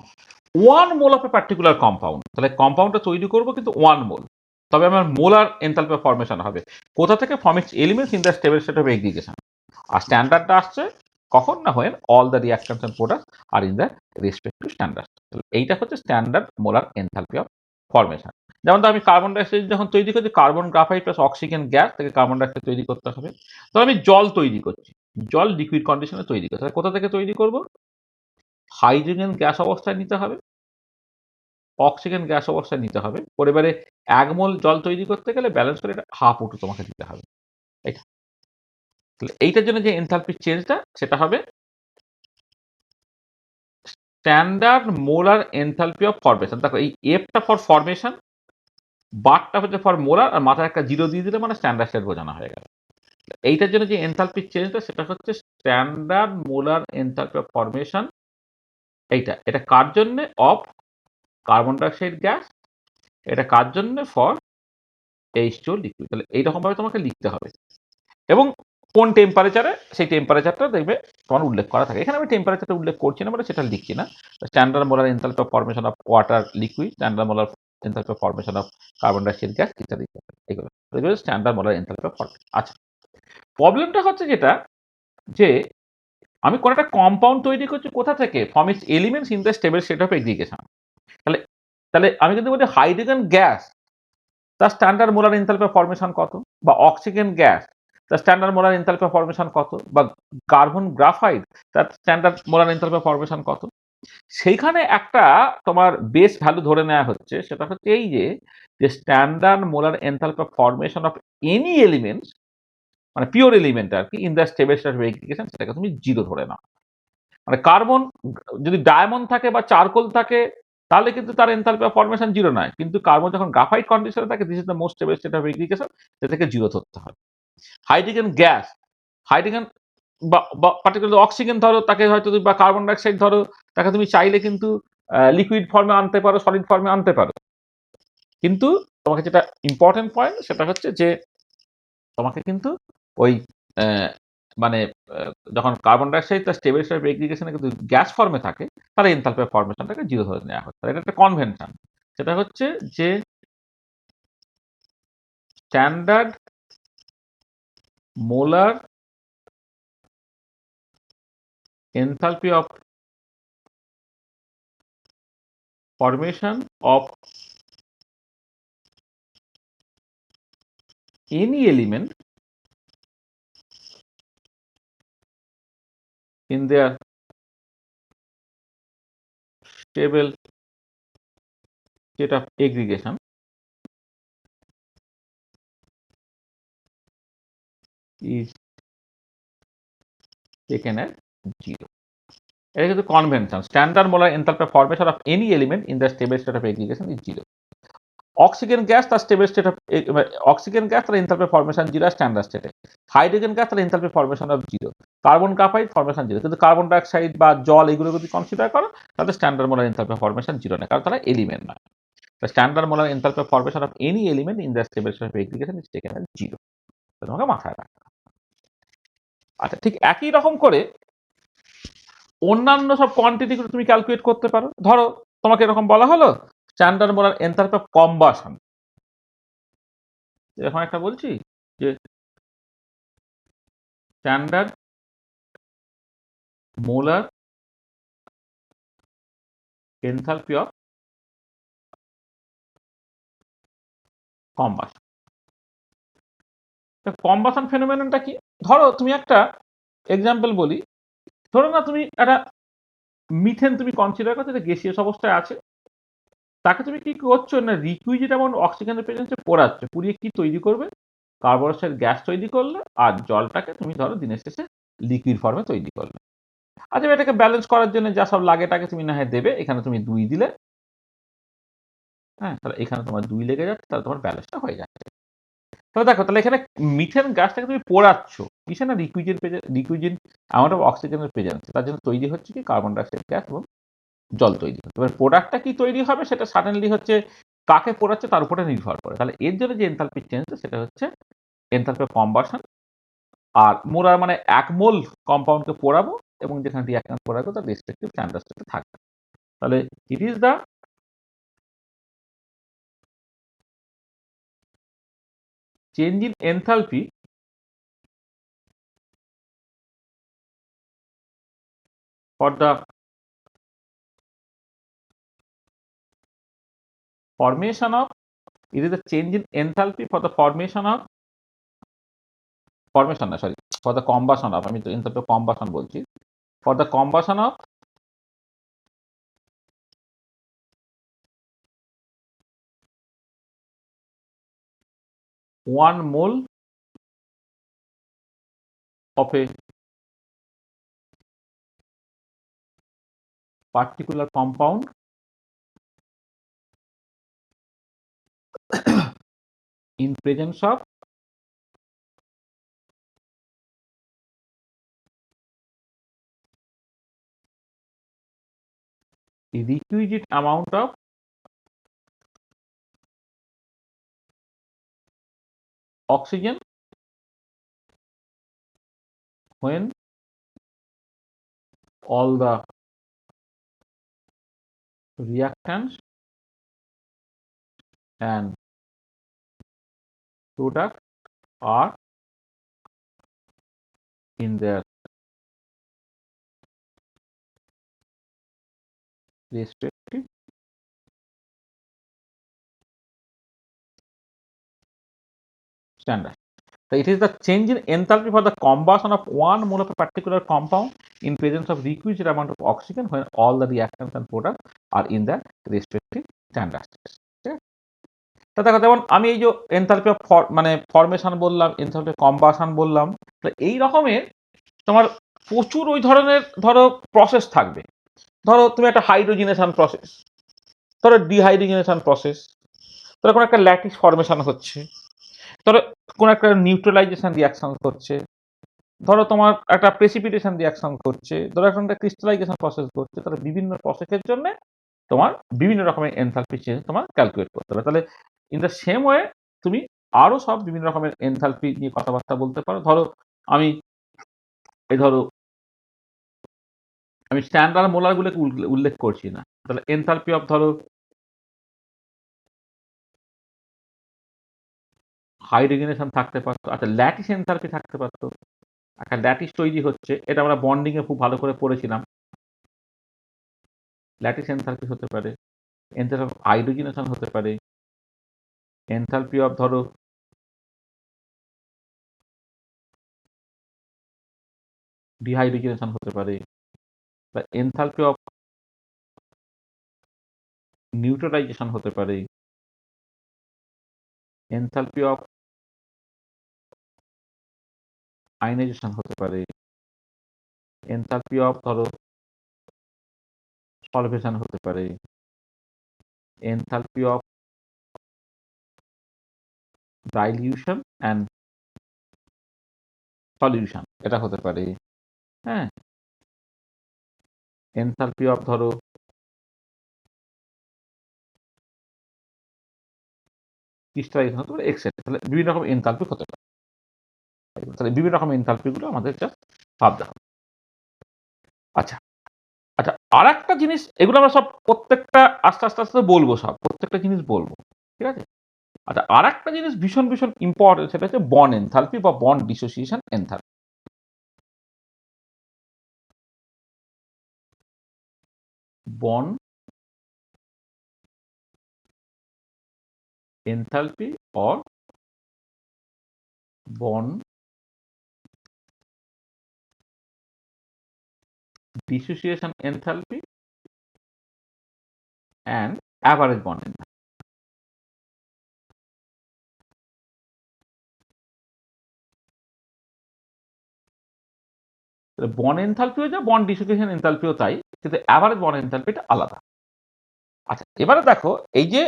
one mole of a particular compound. তাহলে কম্পাউন্ডটা তৈরি করবো কিন্তু one mole, তবে আমার মোলার এনথালপি ফর্মেশন হবে কোথা থেকে? From its elements in the stable state of aggregation. আর স্ট্যান্ডার্ডটা আসছে কখন? না when all the reactions and products are in the respective standard. এইটা হচ্ছে standard molar enthalpy of formation. যেমন তো আমি কার্বন ডাইঅক্সাইড যখন তৈরি করছি, carbon graphite plus oxygen gas থেকে কার্বন ডাইঅক্সাইড তৈরি করতে হবে। তো আমি জল তৈরি করছি, জল লিকুইড কন্ডিশনে তৈরি করতে হবে। কোথা থেকে তৈরি করব? হাইড্রোজেন গ্যাস অবস্থায় নিতে হবে, অক্সিজেন গ্যাস অবস্থায় নিতে হবে। পরিবারে 1 মোল জল তৈরি করতে গেলে ব্যালেন্স করে এটা হাফ O2 তোমাকে দিতে হবে। এটা তাহলে এইটার জন্য যে এনথালপি চেঞ্জটা সেটা হবে standard molar enthalpy of formation. দেখো এই এফটা ফর ফরমেশন, বারটা হচ্ছে ফর মোলার, আর মাথায় একটা জিরো দিয়ে দিলে মানে স্ট্যান্ডার্ড স্টেট বোঝানো হয়ে গেল। এইটার জন্য যে এনথালপি চেঞ্জটা সেটা হচ্ছে standard molar enthalpy of formation. এটা কার জন্য? Of carbon dioxide gas. এটা কার জন্য? For H2O liquid. তাহলে এইরকম ভাবে তোমাকে লিখতে হবে এবং কোন টেম্পারেচারে সেই টেম্পারেচারটা দেখবে তোমার উল্লেখ করা থাকে। এখানে আমি টেম্পারেচারটা উল্লেখ করছি না, মানে সেটা লিখছি না। Standard molar enthalpy of formation of water liquid, standard molar enthalpy of formation of carbon dioxide gas ইত্যাদি এগুলো standard molar enthalpy of formation. আচ্ছা, প্রবলেমটা হচ্ছে যেটা যে আমি কোন একটা কম্পাউন্ড তৈরি করছি কোথা থেকে? From its elements in the stable state of aggregation. তাহলে তাহলে আমি যদি বলি হাইড্রোজেন গ্যাস, তার standard molar enthalpy of formation কত? বা অক্সিজেন গ্যাস, তার standard molar enthalpy of formation কত? বা কার্বন গ্রাফাইট, তার standard molar enthalpy of formation কত? সেইখানে একটা তোমার বেস ভ্যালু ধরে নেওয়া হচ্ছে, সেটা হচ্ছে এই যে standard molar enthalpy of formation of any elements, মানে পিওর এলিমেন্ট আর কি, in the stable state of aggregation, সেটাকে তুমি জিরো ধরে নাও। মানে কার্বন যদি ডায়মন্ড থাকে বা চারকোল থাকে তাহলে কিন্তু তার এনথালপি অফ ফরমেশন জিরো নয়, কিন্তু কার্বন যখন গ্রাফাইট কন্ডিশনে থাকে, this is the most stable state of aggregation, সেটাকে জিরো ধরতে হবে। হাইড্রোজেন গ্যাস, হাইড্রোজেন বা পার্টিকুলার অক্সিজেন ধরো, তাকে হয়তো বা কার্বন ডাইঅক্সাইড ধরো, তাকে তুমি চাইলে কিন্তু লিকুইড ফর্মে আনতে পারো, সলিড ফর্মে আনতে পারো। কিন্তু তোমাকে যেটা ইম্পর্টেন্ট পয়েন্ট সেটা হচ্ছে যে তোমাকে কিন্তু ওই মানে যখন কার্বন ডাইঅক্সাইড তার স্টেবল স্টেট অফ এগ্রিগেশনে কিন্তু গ্যাস ফর্মে থাকে, তার এনথালপি অফ ফরমেশনটাকে জিরো ধরে নেওয়া হচ্ছে। এটা একটা কনভেনশন। সেটা হচ্ছে যে standard molar enthalpy of formation of any element in their stable state of aggregation is taken as zero. এটা কিন্তু convention. Standard molar enthalpy of formation of any element in the stable state of aggregation is zero. Oxygen gas তার stable state of oxygen gas তার enthalpy formation zero standard স্টেটে। Hydrogen gas তার enthalpy formation of zero. Carbon graphite formation zero. কিন্তু carbon dioxide বা জল এগুলো যদি consider করো তাহলে standard molar enthalpy formation zero না, কারণ তারা এলিমেন্ট নয়। The standard molar enthalpy of formation of any element in the stable state of aggregation is taken as zero. তোমাকে মাথায় রাখতে হবে। আচ্ছা, ঠিক একই রকম করে অন্যান্য সব কোয়ান্টিটি গুলো তুমি ক্যালকুলেট করতে পারো। ধরো তোমাকে এরকম বলা হলো standard molar enthalpy of combustion. এরকম একটা বলছি যে standard molar enthalpy of combustion. Combustion ফেনোমেননটা কি? ধরো তুমি একটা এক্সাম্পল বলি, ধরো না তুমি একটা মিথেন তুমি কনসিডার করছো, যে গ্যাসিয়াস অবস্থায় আছে, তাকে তুমি কি করছো না রিকুইজিট অ্যামাউন্ট অক্সিজেনের প্রেজেন্সে পোড়াচ্ছ, পুড়িয়ে কি তৈরি করবে, কার্বন ডাইঅক্সাইড গ্যাস তৈরি করলে, আর জলটাকে তুমি ধরো দিনের শেষে লিকুইড ফর্মে তৈরি করলে। আচ্ছা এটাকে ব্যালেন্স করার জন্য যা সব লাগে টাকে তুমি না হয় দেবে, এখানে তুমি 2 দিলে, হ্যাঁ তাহলে এখানে তোমার 2 লেগে যাচ্ছে, তাহলে তোমার ব্যালেন্সটা হয়ে যাচ্ছে। তাহলে দেখো, তাহলে এখানে মিথেন গ্যাসটাকে তুমি পোড়াচ্ছ কিসে না লিকুইজিন অ্যামাউন্ট অফ অক্সিজেনের প্রেজেন্স, তার জন্য তৈরি হচ্ছে কি কার্বন ডাইঅক্সাইড গ্যাস এবং জল তৈরি হচ্ছে। এবার প্রোডাক্টটা কি তৈরি হবে সেটা সাডেনলি হচ্ছে কাকে পোড়াচ্ছে তার উপরে নির্ভর করে। তাহলে এর জন্য যে এনথালপি চেঞ্জ সেটা হচ্ছে এনথালপি অফ কম্বাশন। আর মোলার মানে 1 মোল কম্পাউন্ডকে পোড়াবো এবং যেখানে রিঅ্যাকট্যান্ট পোড়াবো তার রেসপেক্টিভ স্ট্যান্ডার্ড স্টেটে থাকবে। তাহলে ইট is the change in enthalpy for the formation of, it is the change in enthalpy for the formation of, formation না sorry, for the combustion of, আমি তো enthalpy of combustion বলছি, for the combustion of one mole of a particular compound in presence of the requisite amount of oxygen when all the reactants and product are in their respective standard. So it is the change in enthalpy for the combustion of one mole of a particular compound in presence of requisite amount of oxygen when all the reactants and products are in the respective standard states. ঠিক আছে? তা দেখো যেমন আমি এই যে enthalpy of মানে formation বললাম, এনথালপি কম্বাশন বললাম, তাহলে এই রকমের তোমার প্রচুর ওই ধরনের ধরো প্রসেস থাকবে। ধরো তুমি একটা হাইড্রোজিনেশন প্রসেস, ধরো ডিহাইড্রোজিনেশন প্রসেস, ধরো কোনো একটা ল্যাটিস ফরমেশন হচ্ছে, ধরো কোনো একটা নিউট্রালাইজেশন রিয়াকশন হচ্ছে, ধরো তোমার একটা প্রেসিপিটেশন রিয়াকশন করছে, ধরো একটা ক্রিস্টালাইজেশন প্রসেস করছে, তাহলে বিভিন্ন প্রসেসের জন্য তোমার বিভিন্ন রকমের এনথালপি চেঞ্জ তোমার ক্যালকুলেট করতে হবে। তাহলে ইন দ্য সেম ওয়ে তুমি আরো সব বিভিন্ন রকমের এনথালপি নিয়ে কথাবার্তা বলতে পারো। ধরো আমি ধরো আমি স্ট্যান্ডার্ড মোলার গুলোকে উল্লেখ করছি না, তাহলে এনথালপি অফ ধরো হাইড্রোজেনেশন থাকতে পারতো, আচ্ছা ল্যাটিস এনথালপি থাকতে পারতো, একটা ল্যাটিস তৈরি হচ্ছে, এটা আমরা বন্ডিং এ খুব ভালো করে পড়েছিলাম, ল্যাটিস এনথালপি হতে পারে, এনথালপি অফ হাইড্রোজেনেশন হতে পারে, এনথালপি অফ ধরো ডিহাইড্রোজেনেশন হতে পারে, বা এনথালপি অফ নিউট্রালাইজেশন হতে পারে, এনথালপি অফ আয়নাইজেশন হতে পারে, এনথালপি অফ ধরো সলভেশন হতে পারে, enthalpy of dilution and solution এটা হতে পারে, হ্যাঁ, এনথালপি অফ ধরো ক্রিস্টালাইজেশন হতে পারে, এক্সেট্রা। তাহলে বিভিন্ন রকম এনথালপি হতে পারে। তাহলে বিভিন্ন রকম এনথালপি গুলো আমাদের জাস্ট ভাবতে হবে। আচ্ছা আচ্ছা, আর একটা জিনিস, এগুলো আমরা সব প্রত্যেকটা আস্তে আস্তে আস্তে বলবো, সব প্রত্যেকটা জিনিস বলবো, ঠিক আছে? আচ্ছা আর একটা জিনিস ভীষণ ভীষণ ইম্পর্টেন্ট, সেটা হচ্ছে বন্ড এনথালপি বা bond dissociation enthalpy. Bond enthalpy or bond dissociation enthalpy and average bond enthalpy. Bond এনথালপিও যা, বন্ড ডিসোসিয়েশন এনথালপিও তাই, কিন্তু অ্যাভারেজ বন্ড এনথালপিটা আলাদা। আচ্ছা, এবারে দেখো এই যে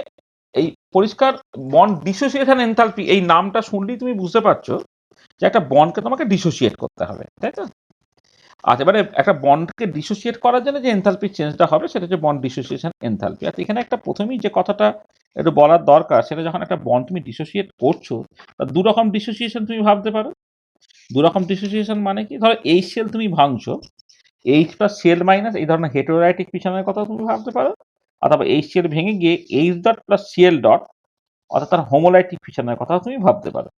এই পরিষ্কার বন্ড ডিসোসিয়েশন এনথালপি, এই নামটা শুনলেই তুমি বুঝতে পারছো যে একটা বন্ডকে তোমাকে ডিসোসিয়েট করতে হবে, তাই তো? আচ্ছা, এবারে একটা বন্ডকে ডিসোসিয়েট করার জন্য যে এনথালপি চেঞ্জটা হবে সেটা হচ্ছে বন্ড ডিসোসিয়েশন এনথালপি। আচ্ছা, এখানে একটা প্রথমেই যে কথাটা একটু বলার দরকার, সেটা যখন একটা বন্ড তুমি ডিসোসিয়েট করছো, তা দু রকম ডিসোসিয়েশন তুমি ভাবতে পারো। দু রকম ডিসোসিয়েশন মানে কি, ধরো এইচ সেল তুমি ভাঙছো, এইচ প্লাস সেল মাইনাস এই ধরনের হেটেরোরাইটিক ফিশনের কথা তুমি ভাবতে পারো, অথবা এইচ সেল ভেঙে গিয়ে H dot plus CL dot অর্থাৎ তার হোমোলাইটিক ফিশনের কথা তুমি ভাবতে পারো।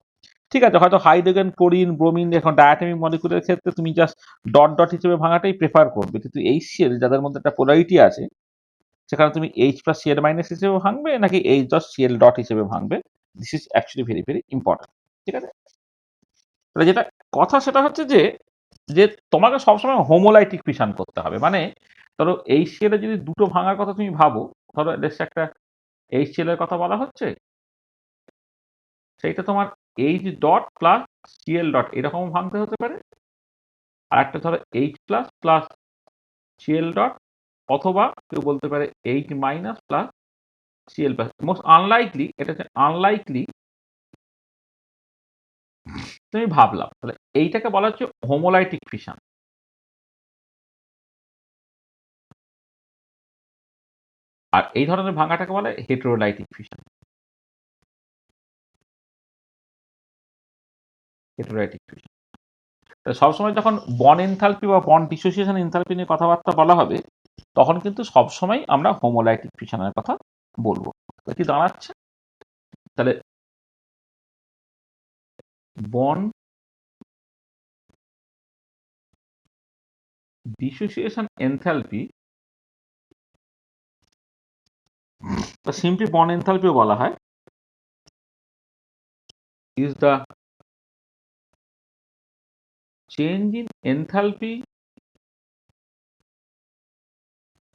ঠিক আছে, হয়তো হাইড্রোজেন, ক্লোরিন, ব্রোমিন, এখন ডায়াটমিক মলিকুলের ক্ষেত্রে তুমি জাস্ট ডট ডট হিসেবে ভাঙাটাই প্রেফার করবে, কিন্তু এইচ সিএল যাদের মধ্যে একটা পোলারিটি আছে, সেখানে তুমি এইচ প্লাস সিএল মাইনাস হিসেবে ভাঙবে নাকি এইচ ডট সিএল ডট হিসেবে ভাঙবে, this is actually very very important. ঠিক আছে, তাহলে যেটা কথা সেটা হচ্ছে যে যে তোমাকে সবসময় হোমোলাইটিক ফিশন করতে হবে। মানে ধরো এইচ সিএল এর যদি দুটো ভাঙার কথা তুমি ভাবো, ধরো একটা এইচ সিএল এর কথা বলা হচ্ছে, সেইটা তোমার H dot plus CL dot এরকম ভাঙতে হতে পারে, আর একটা ধরো H plus plus CL dot, অথবা কেউ বলতে পারে H minus plus CL plus. Most unlikely, এটা হচ্ছে আনলাইকলি তুমি ভাবলাম, তাহলে এইটাকে বলা হচ্ছে হোমোলাইটিক ফিশন। আর এই ধরনের ভাঙাটাকে বলে হেটেরোলাইটিক ফিশন। হেটেরোলাইটিক ফিশন, সবসময় যখন বন্ড এনথালপি বা বন্ড ডিসোসিয়েশন এনথালপি নিয়ে কথাবার্তা বলা হবে, তখন কিন্তু সবসময় আমরা হোমোলাইটিক ফিশনের কথা বলবো। কি দাঁড়াচ্ছে তাহলে, বন্ড ডিসোসিয়েশন এনথালপি বা সিম্পলি বন্ড এনথালপিও বলা হয়, is the change in enthalpy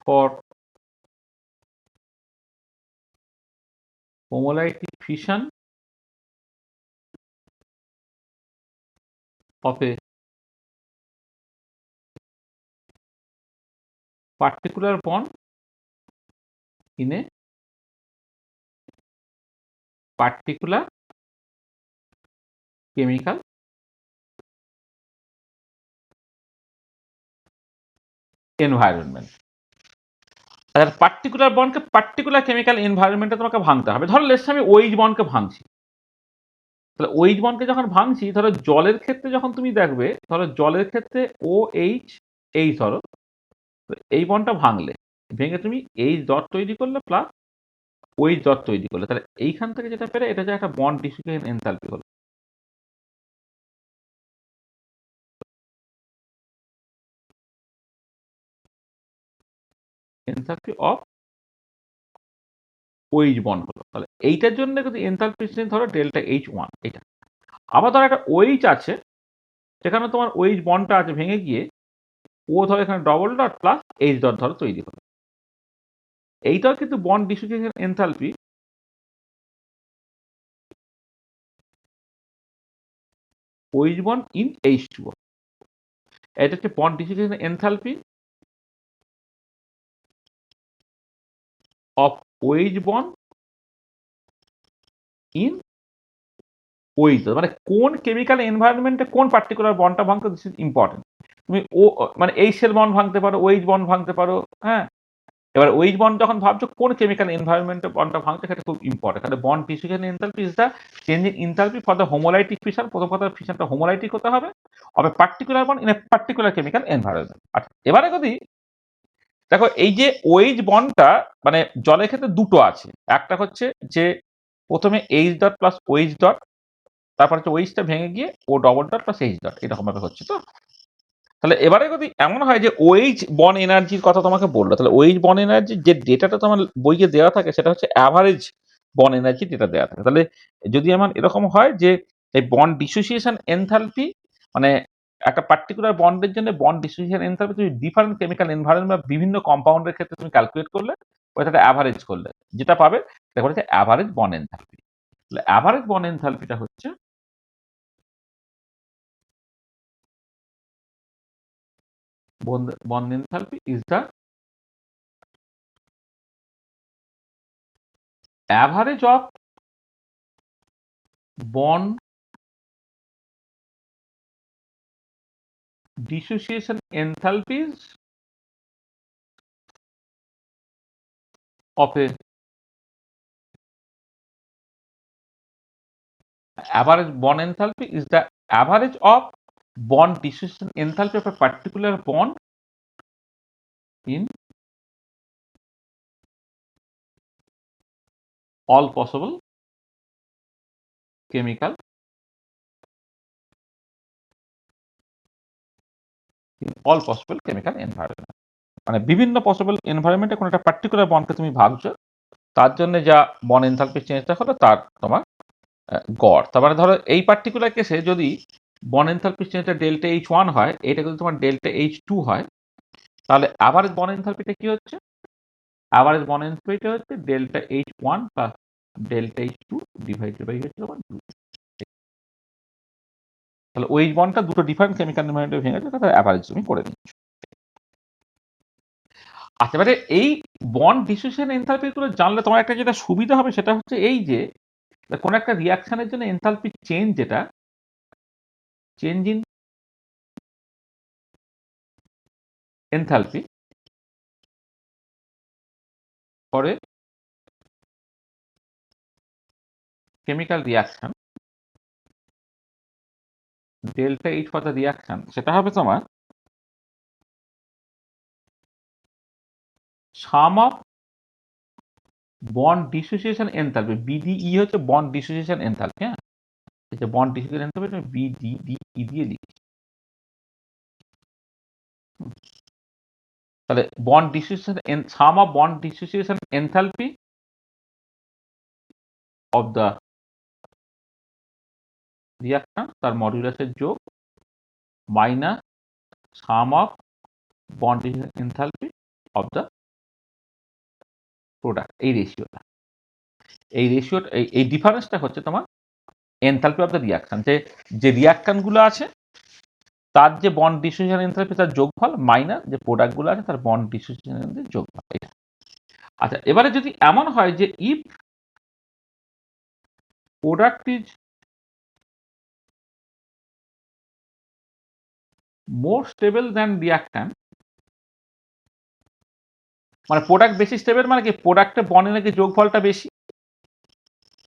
for homolytic fission of a particular bond in a particular chemical environment। আর পার্টিকুলার বন্ডকে পার্টিকুলার কেমিক্যাল এনভায়রনমেন্টে তোমাকে ভাঙতে হবে। ধরো লেটস আমি ওইচ বন্ডকে ভাঙছি, তাহলে ওইচ বন্ডকে যখন ভাঙছি, ধরো জলের ক্ষেত্রে যখন তুমি দেখবে, ধরো জলের ক্ষেত্রে ও এইচ এই ধরো, তো এই বন্ডটা ভাঙলে, ভেঙে তুমি এইচ ডট তৈরি করলে প্লাস ওইচ ডট তৈরি করলে, তাহলে এইখান থেকে যেটা পেরে এটা যে একটা বন্ড ডিসোসিয়েশন এনথালপি হলো। এনথালপি অফ ওইচ বন্ড হলো। তাহলে এইটার জন্য যদি এনথালপি ধরো ডেল্টা এইচ ওয়ান, এটা আবার ধরো একটা ওইচ আছে, সেখানে তোমার ওইচ বন্ডটা আছে, ভেঙে গিয়ে ও ধরো এখানে double dot plus H dot ধরো তৈরি হলো। এইটাও কিন্তু bond dissociation enthalpy OH bond in H two. এটা হচ্ছে bond dissociation enthalpy of OH bond in OH, মানে কোন কেমিক্যাল এনভায়রনমেন্টে কোন পার্টিকুলার বন্ডটা ভাঙতে, দিস ইজ ইম্পর্টেন্ট। তুমি ও মানে এইচ সেল বন্ড ভাঙতে পারো, ওইচ বন্ড ভাঙতে পারো, হ্যাঁ। এবার ওইচ বন্ড যখন ভাবছো কোন কেমিক্যাল এনভায়রনমেন্টে বন্ডটা ভাঙছে, সেটা খুব ইম্পর্টেন্ট। তাহলে bond dissociation enthalpy is the change in enthalpy for the homolytic fission. প্রথম কথা, ফিশনটা হোমোলাইটিক হতে হবে of a particular bond in a particular chemical environment. আচ্ছা, এবারে যদি দেখো এই যে ওইচ বন্ডটা, মানে জলের ক্ষেত্রে দুটো আছে, একটা হচ্ছে যে প্রথমে H dot plus OH dot, তারপর হচ্ছে ওইচটা ভেঙে গিয়ে O double dot plus H dot, এরকম ভাবে হচ্ছে। তো তাহলে এবারে যদি এমন হয় যে ওইচ বন এনার্জির কথা তোমাকে বললো, তাহলে ওইচ বন এনার্জির যে ডেটাটা তোমার বইয়ে দেওয়া থাকে, সেটা হচ্ছে অ্যাভারেজ বন এনার্জি ডেটা দেওয়া থাকে। তাহলে যদি এমন এরকম হয় যে এই বন্ড ডিসোসিয়েশন এনথালপি, মানে একটা পার্টিকুলার বন্ডের জন্য বন্ড ডিসোসিয়েশন এনথালপি তুমি ডিফারেন্ট কেমিক্যাল এনভায়রনমেন্ট বা বিভিন্ন কম্পাউন্ডের ক্ষেত্রে তুমি ক্যালকুলেট করলে, ওইটাতে অ্যাভারেজ করলে যেটা পাবে সেটা হচ্ছে অ্যাভারেজ বন্ড এনথালপি। তাহলে অ্যাভারেজ বন্ড এনথালপিটা হচ্ছে bond enthalpy is the average of bond dissociation enthalpies of a average bond enthalpy is the average of bond dissociation enthalpy of a particular bond in all possible chemical environment। মানে বিভিন্ন possible এনভায়রনমেন্টে কোনো একটা particular বন্ডকে তুমি ভাবছো, তার জন্য যা বন্ড এনথালপি চেঞ্জটা হলো তার তোমার গড়। তার মানে ধরো এই পার্টিকুলার কেসে যদি বন্ড এনথালপি চেঞ্জটা ডেল্টা H1 হয়, এটা যদি তোমার ডেল্টা H2 হয়, তাহলে অ্যাভারেজ বন্ড এনথালপিটা কি হচ্ছে? অ্যাভারেজ বন্ড এনথালপিটা হচ্ছে delta H1 plus delta H2 divided by হচ্ছে তোমার 2। তাহলে ওই বন্ডটা দুটো ডিফারেন্ট কেমিক্যাল এনভায়রনমেন্টে ভেঙে যায়, তাহলে অ্যাভারেজ তুমি করে নিচ্ছ। আচ্ছা, এবারে এই বন্ড ডিসোসিয়েশন এনথালপি গুলো জানলে তোমার একটা যেটা সুবিধা হবে সেটা হচ্ছে এই যে কোন একটা রিঅ্যাকশনের জন্য এনথালপি চেঞ্জ, যেটা change in enthalpy for a chemical reaction delta H for the reaction, সেটা হবে তোমার sum of bond dissociation enthalpy. BDE হচ্ছে বন্ড ডিসোসিয়েশন এনথালপি। হ্যাঁ, এই যে বন্ড ডিসোসিয়েশন এনথালপি তুমি BDE দিয়ে লিখি। তাহলে bond dissociation sum of bond dissociation enthalpy of the reaction, তার মডুলাসের যোগ minus sum of bond enthalpy of the product. এই রেশিওটা, এই ডিফারেন্সটা হচ্ছে তোমার এনথালপি অফ দ্য রিঅ্যাকশন। যে রিঅ্যাকশনগুলো আছে তার যে বন্ড ডিসোসিয়েশন এনথালপি তার যোগফল মাইনাস যে প্রোডাক্টগুলো আছে তার বন্ড ডিসোসিয়েশন এনথালপির যোগফল, এটা। আচ্ছা, এবারে যদি এমন হয় যে if product is more stable than reactant, মানে প্রোডাক্ট বেশি স্টেবল মানে কি প্রোডাক্টের বন্ডের নাকি যোগফলটা বেশি,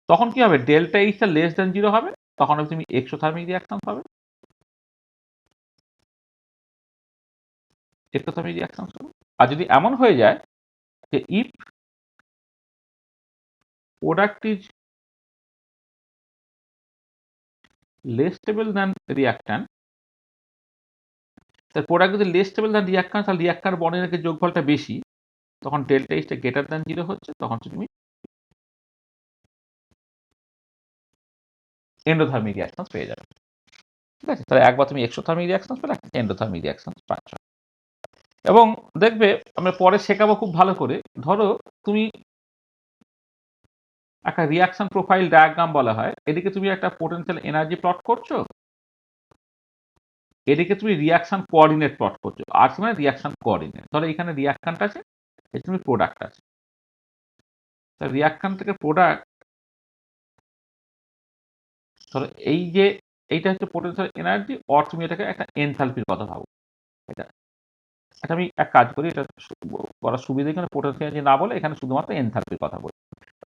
তখন কি হবে? ডেল্টা এইচটা লেস দ্যান 0 হবে, তখন তুমি এক্সোথার্মিক রিঅ্যাকশন পাবে। এক্সোথার্মিক রিঅ্যাকশন হবে। আর যদি এমন হয়ে যায় যে if product is less stable than reactant, তার প্রোডাক্ট যদি লেস স্টেবল দ্যান রিঅ্যাকট্যান্ট, তাহলে রিঅ্যাকট্যান্ট বন্ডের নাকি যোগফলটা বেশি, তখন ডেল্টা এইচটা গ্রেটার দ্যান 0 হচ্ছে, তখন তুমি এন্ডোথার্মিক রিঅ্যাকশন পেয়ে যাবে। ঠিক আছে, তাহলে একবার তুমি এক্সোথার্মিক রিঅ্যাকশন পেলে, এন্ডোথার্মিক রিঅ্যাকশন পাচ্ছ। এবং দেখবে আমরা পরে শেখাবো খুব ভালো করে। ধরো তুমি একটা রিঅ্যাকশন প্রোফাইল ডায়াগ্রাম বলা হয়, এদিকে তুমি একটা পোটেনশিয়াল এনার্জি প্লট করছো, এদিকে তুমি রিঅ্যাকশন কোঅর্ডিনেট প্লট করছো। আর মানে রিঅ্যাকশন কোঅর্ডিনেট, ধরো এখানে রিঅ্যাকশনটা আছে, এখানে তুমি প্রোডাক্ট আছে। রিঅ্যাকশন থেকে প্রোডাক্ট, ধরো এই যে এইটা হচ্ছে পোটেনশিয়াল এনার্জি, অর তুমি এটাকে একটা এনথালপির কথা ভাবো। এটা আচ্ছা, আমি এক কাজ করি, এটা করার সুবিধা এখানে পোটেনশিয়াল এনার্জি না বলে এখানে শুধুমাত্র এনথালপির কথা বলি।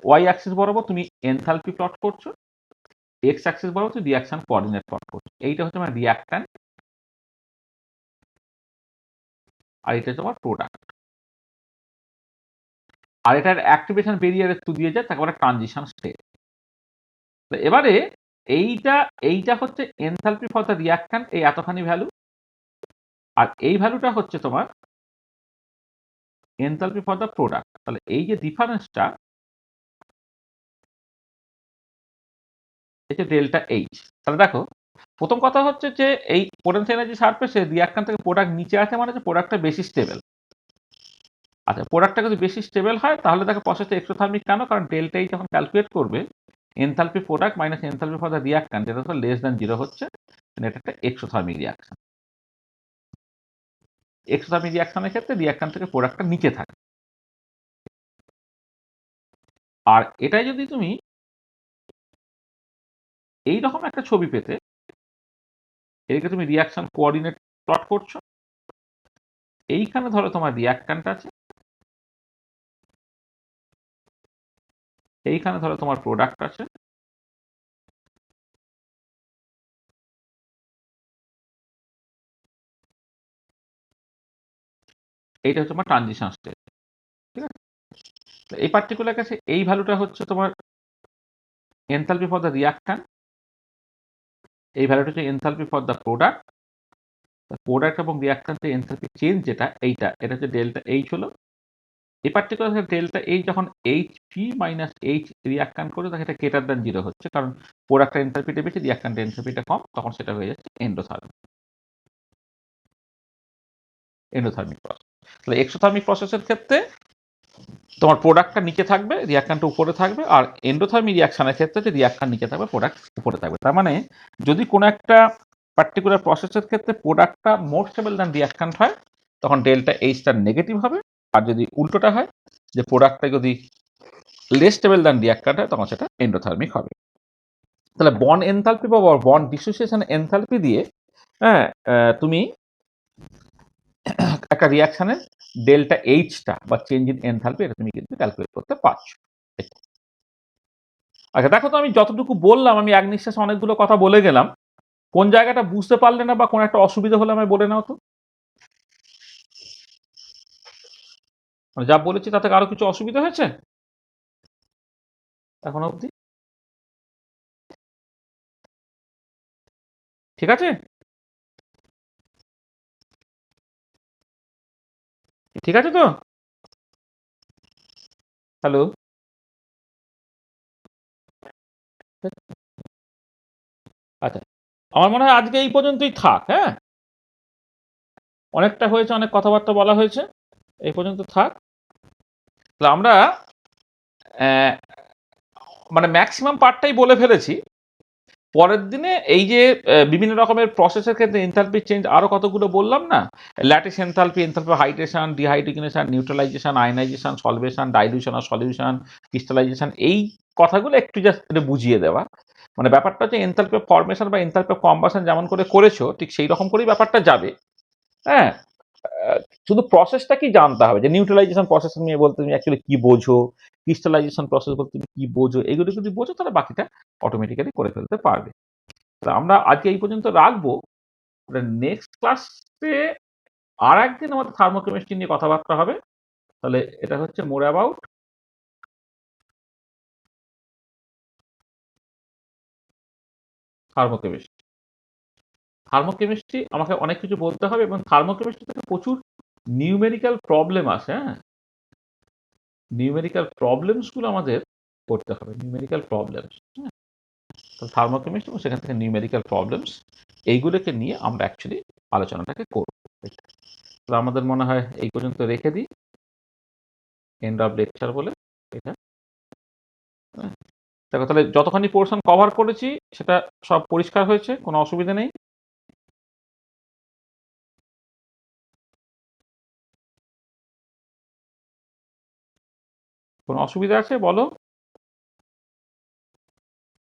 ওয়াই অ্যাক্সিস বরাবর তুমি এনথালপি প্লট করছো, এক্স অ্যাক্সিস বরাবর তুমি রিঅ্যাকশন কোঅর্ডিনেট প্লট করছো। এইটা হচ্ছে আমার রিঅ্যাকট্যান্ট, আর এটা তোমার প্রোডাক্ট। আর এটার অ্যাক্টিভেশন বেরিয়ারের থ্রু দিয়ে যায়, তাকে বলে ট্রানজিশন স্টেট। তো এবারে এইটা হচ্ছে এনথালপি ফর দ্য রিঅ্যাকট্যান্ট, এই এতখানি ভ্যালু। আর এই ভ্যালুটা হচ্ছে তোমার এনথালপি ফর দ্য প্রোডাক্ট। তাহলে এই যে ডিফারেন্সটা, এই যে ডেল্টা এইচ। তাহলে দেখো, প্রথম কথা হচ্ছে যে এই পোটেনশিয়াল এনার্জি সারফেসে রিঅ্যাকট্যান্ট থেকে প্রোডাক্ট নিচে আছে, মানে যে প্রোডাক্টটা বেশি স্টেবল। আচ্ছা, প্রোডাক্টটা যদি বেশি স্টেবল হয় তাহলে তাকে প্রসেসটা এক্সোথার্মিক কেন? কারণ ডেল্টা এই যখন ক্যালকুলেট করবে enthalpy product minus enthalpy for the reactant, যেটা তো লেস দ্যান 0 হচ্ছে, এটা একটা এক্সোথার্মিক রিয়াকশন। এক্সোথার্মিক রিয়াকশনের ক্ষেত্রে রিয়াক্ট্যান্ট থেকে প্রোডাক্টটা নিচে থাকে। আর এটাই যদি তুমি এইরকম একটা ছবি পেতে, এদিকে তুমি রিয়াকশন কোঅর্ডিনেট প্লট করছো, এইখানে ধরো তোমার রিয়াক্ট্যান্ট আছে, এইখানে ধরো তোমার প্রোডাক্ট আছে, এইটা হচ্ছে তোমার ট্রানজিশন স্টেট। ঠিক আছে, তো এই পার্টিকুলার কেসে এই ভ্যালুটা হচ্ছে তোমার এনথালপি ফর দ্য রিয়াক্ট্যান্ট, এই ভ্যালুটা হচ্ছে enthalpy for the product. Product এবং রিয়াক্ট্যান্টের এনথালপি চেঞ্জ যেটা, এটা হচ্ছে ডেল্টা এইচ হলো। এই পার্টিকুলার ডেল্টা এইচ যখন H P minus H reactant করে তাকে এটা গ্রেটার দ্যান 0 হচ্ছে, কারণ প্রোডাক্টের এনথালপিটা বেশি, রিয়াক্ট্যান্টের এনথালপিটা কম, তখন সেটা হয়ে যাচ্ছে এন্ডোথার্মিক প্রসেস। তাহলে এক্সোথার্মিক প্রসেসের ক্ষেত্রে তোমার প্রোডাক্টটা নিচে থাকবে, রিয়াক্ট্যান্টটা উপরে থাকবে, আর এন্ডোথার্মিক রিয়াকশনের ক্ষেত্রে যে রিয়াক্ট্যান্ট নিচে থাকবে, প্রোডাক্ট উপরে থাকবে। তার মানে যদি কোনো একটা পার্টিকুলার প্রসেসের ক্ষেত্রে প্রোডাক্টটা মোর স্টেবল দ্যান রিয়াক্ট্যান্ট হয়, তখন ডেল্টা এইচটা নেগেটিভ হবে। আর যদি উল্টোটা হয়, যে প্রোডাক্টটা যদি লেস স্টেবল দ্যান রিয়াক্ট্যান্ট হয়, তখন সেটা এন্ডোথার্মিক হবে। তাহলে বন্ড এনথালপি বা বন্ড ডিসোসিয়েশন এনথালপি দিয়ে হ্যাঁ তুমি একটা রিয়াকশনের ডেল্টা এইচটা বা চেঞ্জ ইন এনথালপি এটা তুমি কিন্তু ক্যালকুলেট করতে পারছো। আচ্ছা দেখো তো, আমি যতটুকু বললাম, আমি এক নিঃশ্বাসে অনেকগুলো কথা বলে গেলাম, কোন জায়গাটা বুঝতে পারলে না বা কোন একটা অসুবিধা হলে আমি বলে নাও তো। মানে যা বলেছি তাতে আরো কিছু অসুবিধা হয়েছে এখন অবধি? ঠিক আছে, ঠিক আছে তো? হ্যালো? আচ্ছা, আমার মনে হয় আজকে এই পর্যন্তই থাক। হ্যাঁ, অনেকটা হয়েছে, অনেক কথাবার্তা বলা হয়েছে, এই পর্যন্ত থাক। তাহলে আমরা মানে ম্যাক্সিমাম পার্টটাই বলে ফেলেছি। পরের দিনে এই যে বিভিন্ন রকমের প্রসেসের ক্ষেত্রে এনথালপি চেঞ্জ আরো কতগুলো বললাম না, lattice enthalpy, enthalpy hydration, dehydrogenation, neutralisation, ionisation, solvation, dilution আর সলিউশন, ক্রিস্টালাইজেশন, এই কথাগুলো একটু জাস্ট বুঝিয়ে দেওয়া। মানে ব্যাপারটা হচ্ছে এনথালপি ফরমেশন বা এনথালপি কম্বাশন যেমন করে করেছো, ঠিক সেই রকম করেই ব্যাপারটা যাবে। হ্যাঁ, শুধু প্রসেসটা কি জানতে হবে, যে নিউট্রালাইজেশন প্রসেস নিয়ে বলতে তুমি অ্যাকচুয়ালি কি বোঝো, ক্রিস্টালাইজেশন প্রসেস বলতে তুমি কি বোঝো, এগুলো যদি বোঝো তাহলে বাকিটা অটোমেটিক্যালি করে ফেলতে পারবে। তো আমরা আজকে এই পর্যন্ত রাখবো। নেক্সট ক্লাসে আর একদিন আমাদের থার্মোকেমিস্ট্রি নিয়ে কথাবার্তা হবে। তাহলে এটা হচ্ছে মোর অ্যাবাউট থার্মোকেমিস্ট্রি। থার্মোকেমিস্ট্রি আমাকে অনেক কিছু বলতে হবে, এবং থার্মোকেমিস্ট্রি থেকে প্রচুর নিউমেরিক্যাল প্রবলেম আসে। হ্যাঁ, নিউমেরিক্যাল প্রবলেমসগুলো আমাদের করতে হবে, নিউমেরিক্যাল প্রবলেমস। হ্যাঁ, তো থার্মোকেমিস্ট্রি এবং সেখান থেকে নিউমেরিক্যাল প্রবলেমস, এইগুলোকে নিয়ে আমরা অ্যাকচুয়ালি আলোচনাটাকে করব। তো আমাদের মনে হয় এই পর্যন্ত রেখে দিই, এন্ড অফ লেকচার বলে এটা। হ্যাঁ, দেখো তাহলে যতখানি পোর্শন কভার করেছি সেটা সব পরিষ্কার হয়েছে, কোনো অসুবিধা নেই। কোনো অসুবিধা আছে বলো?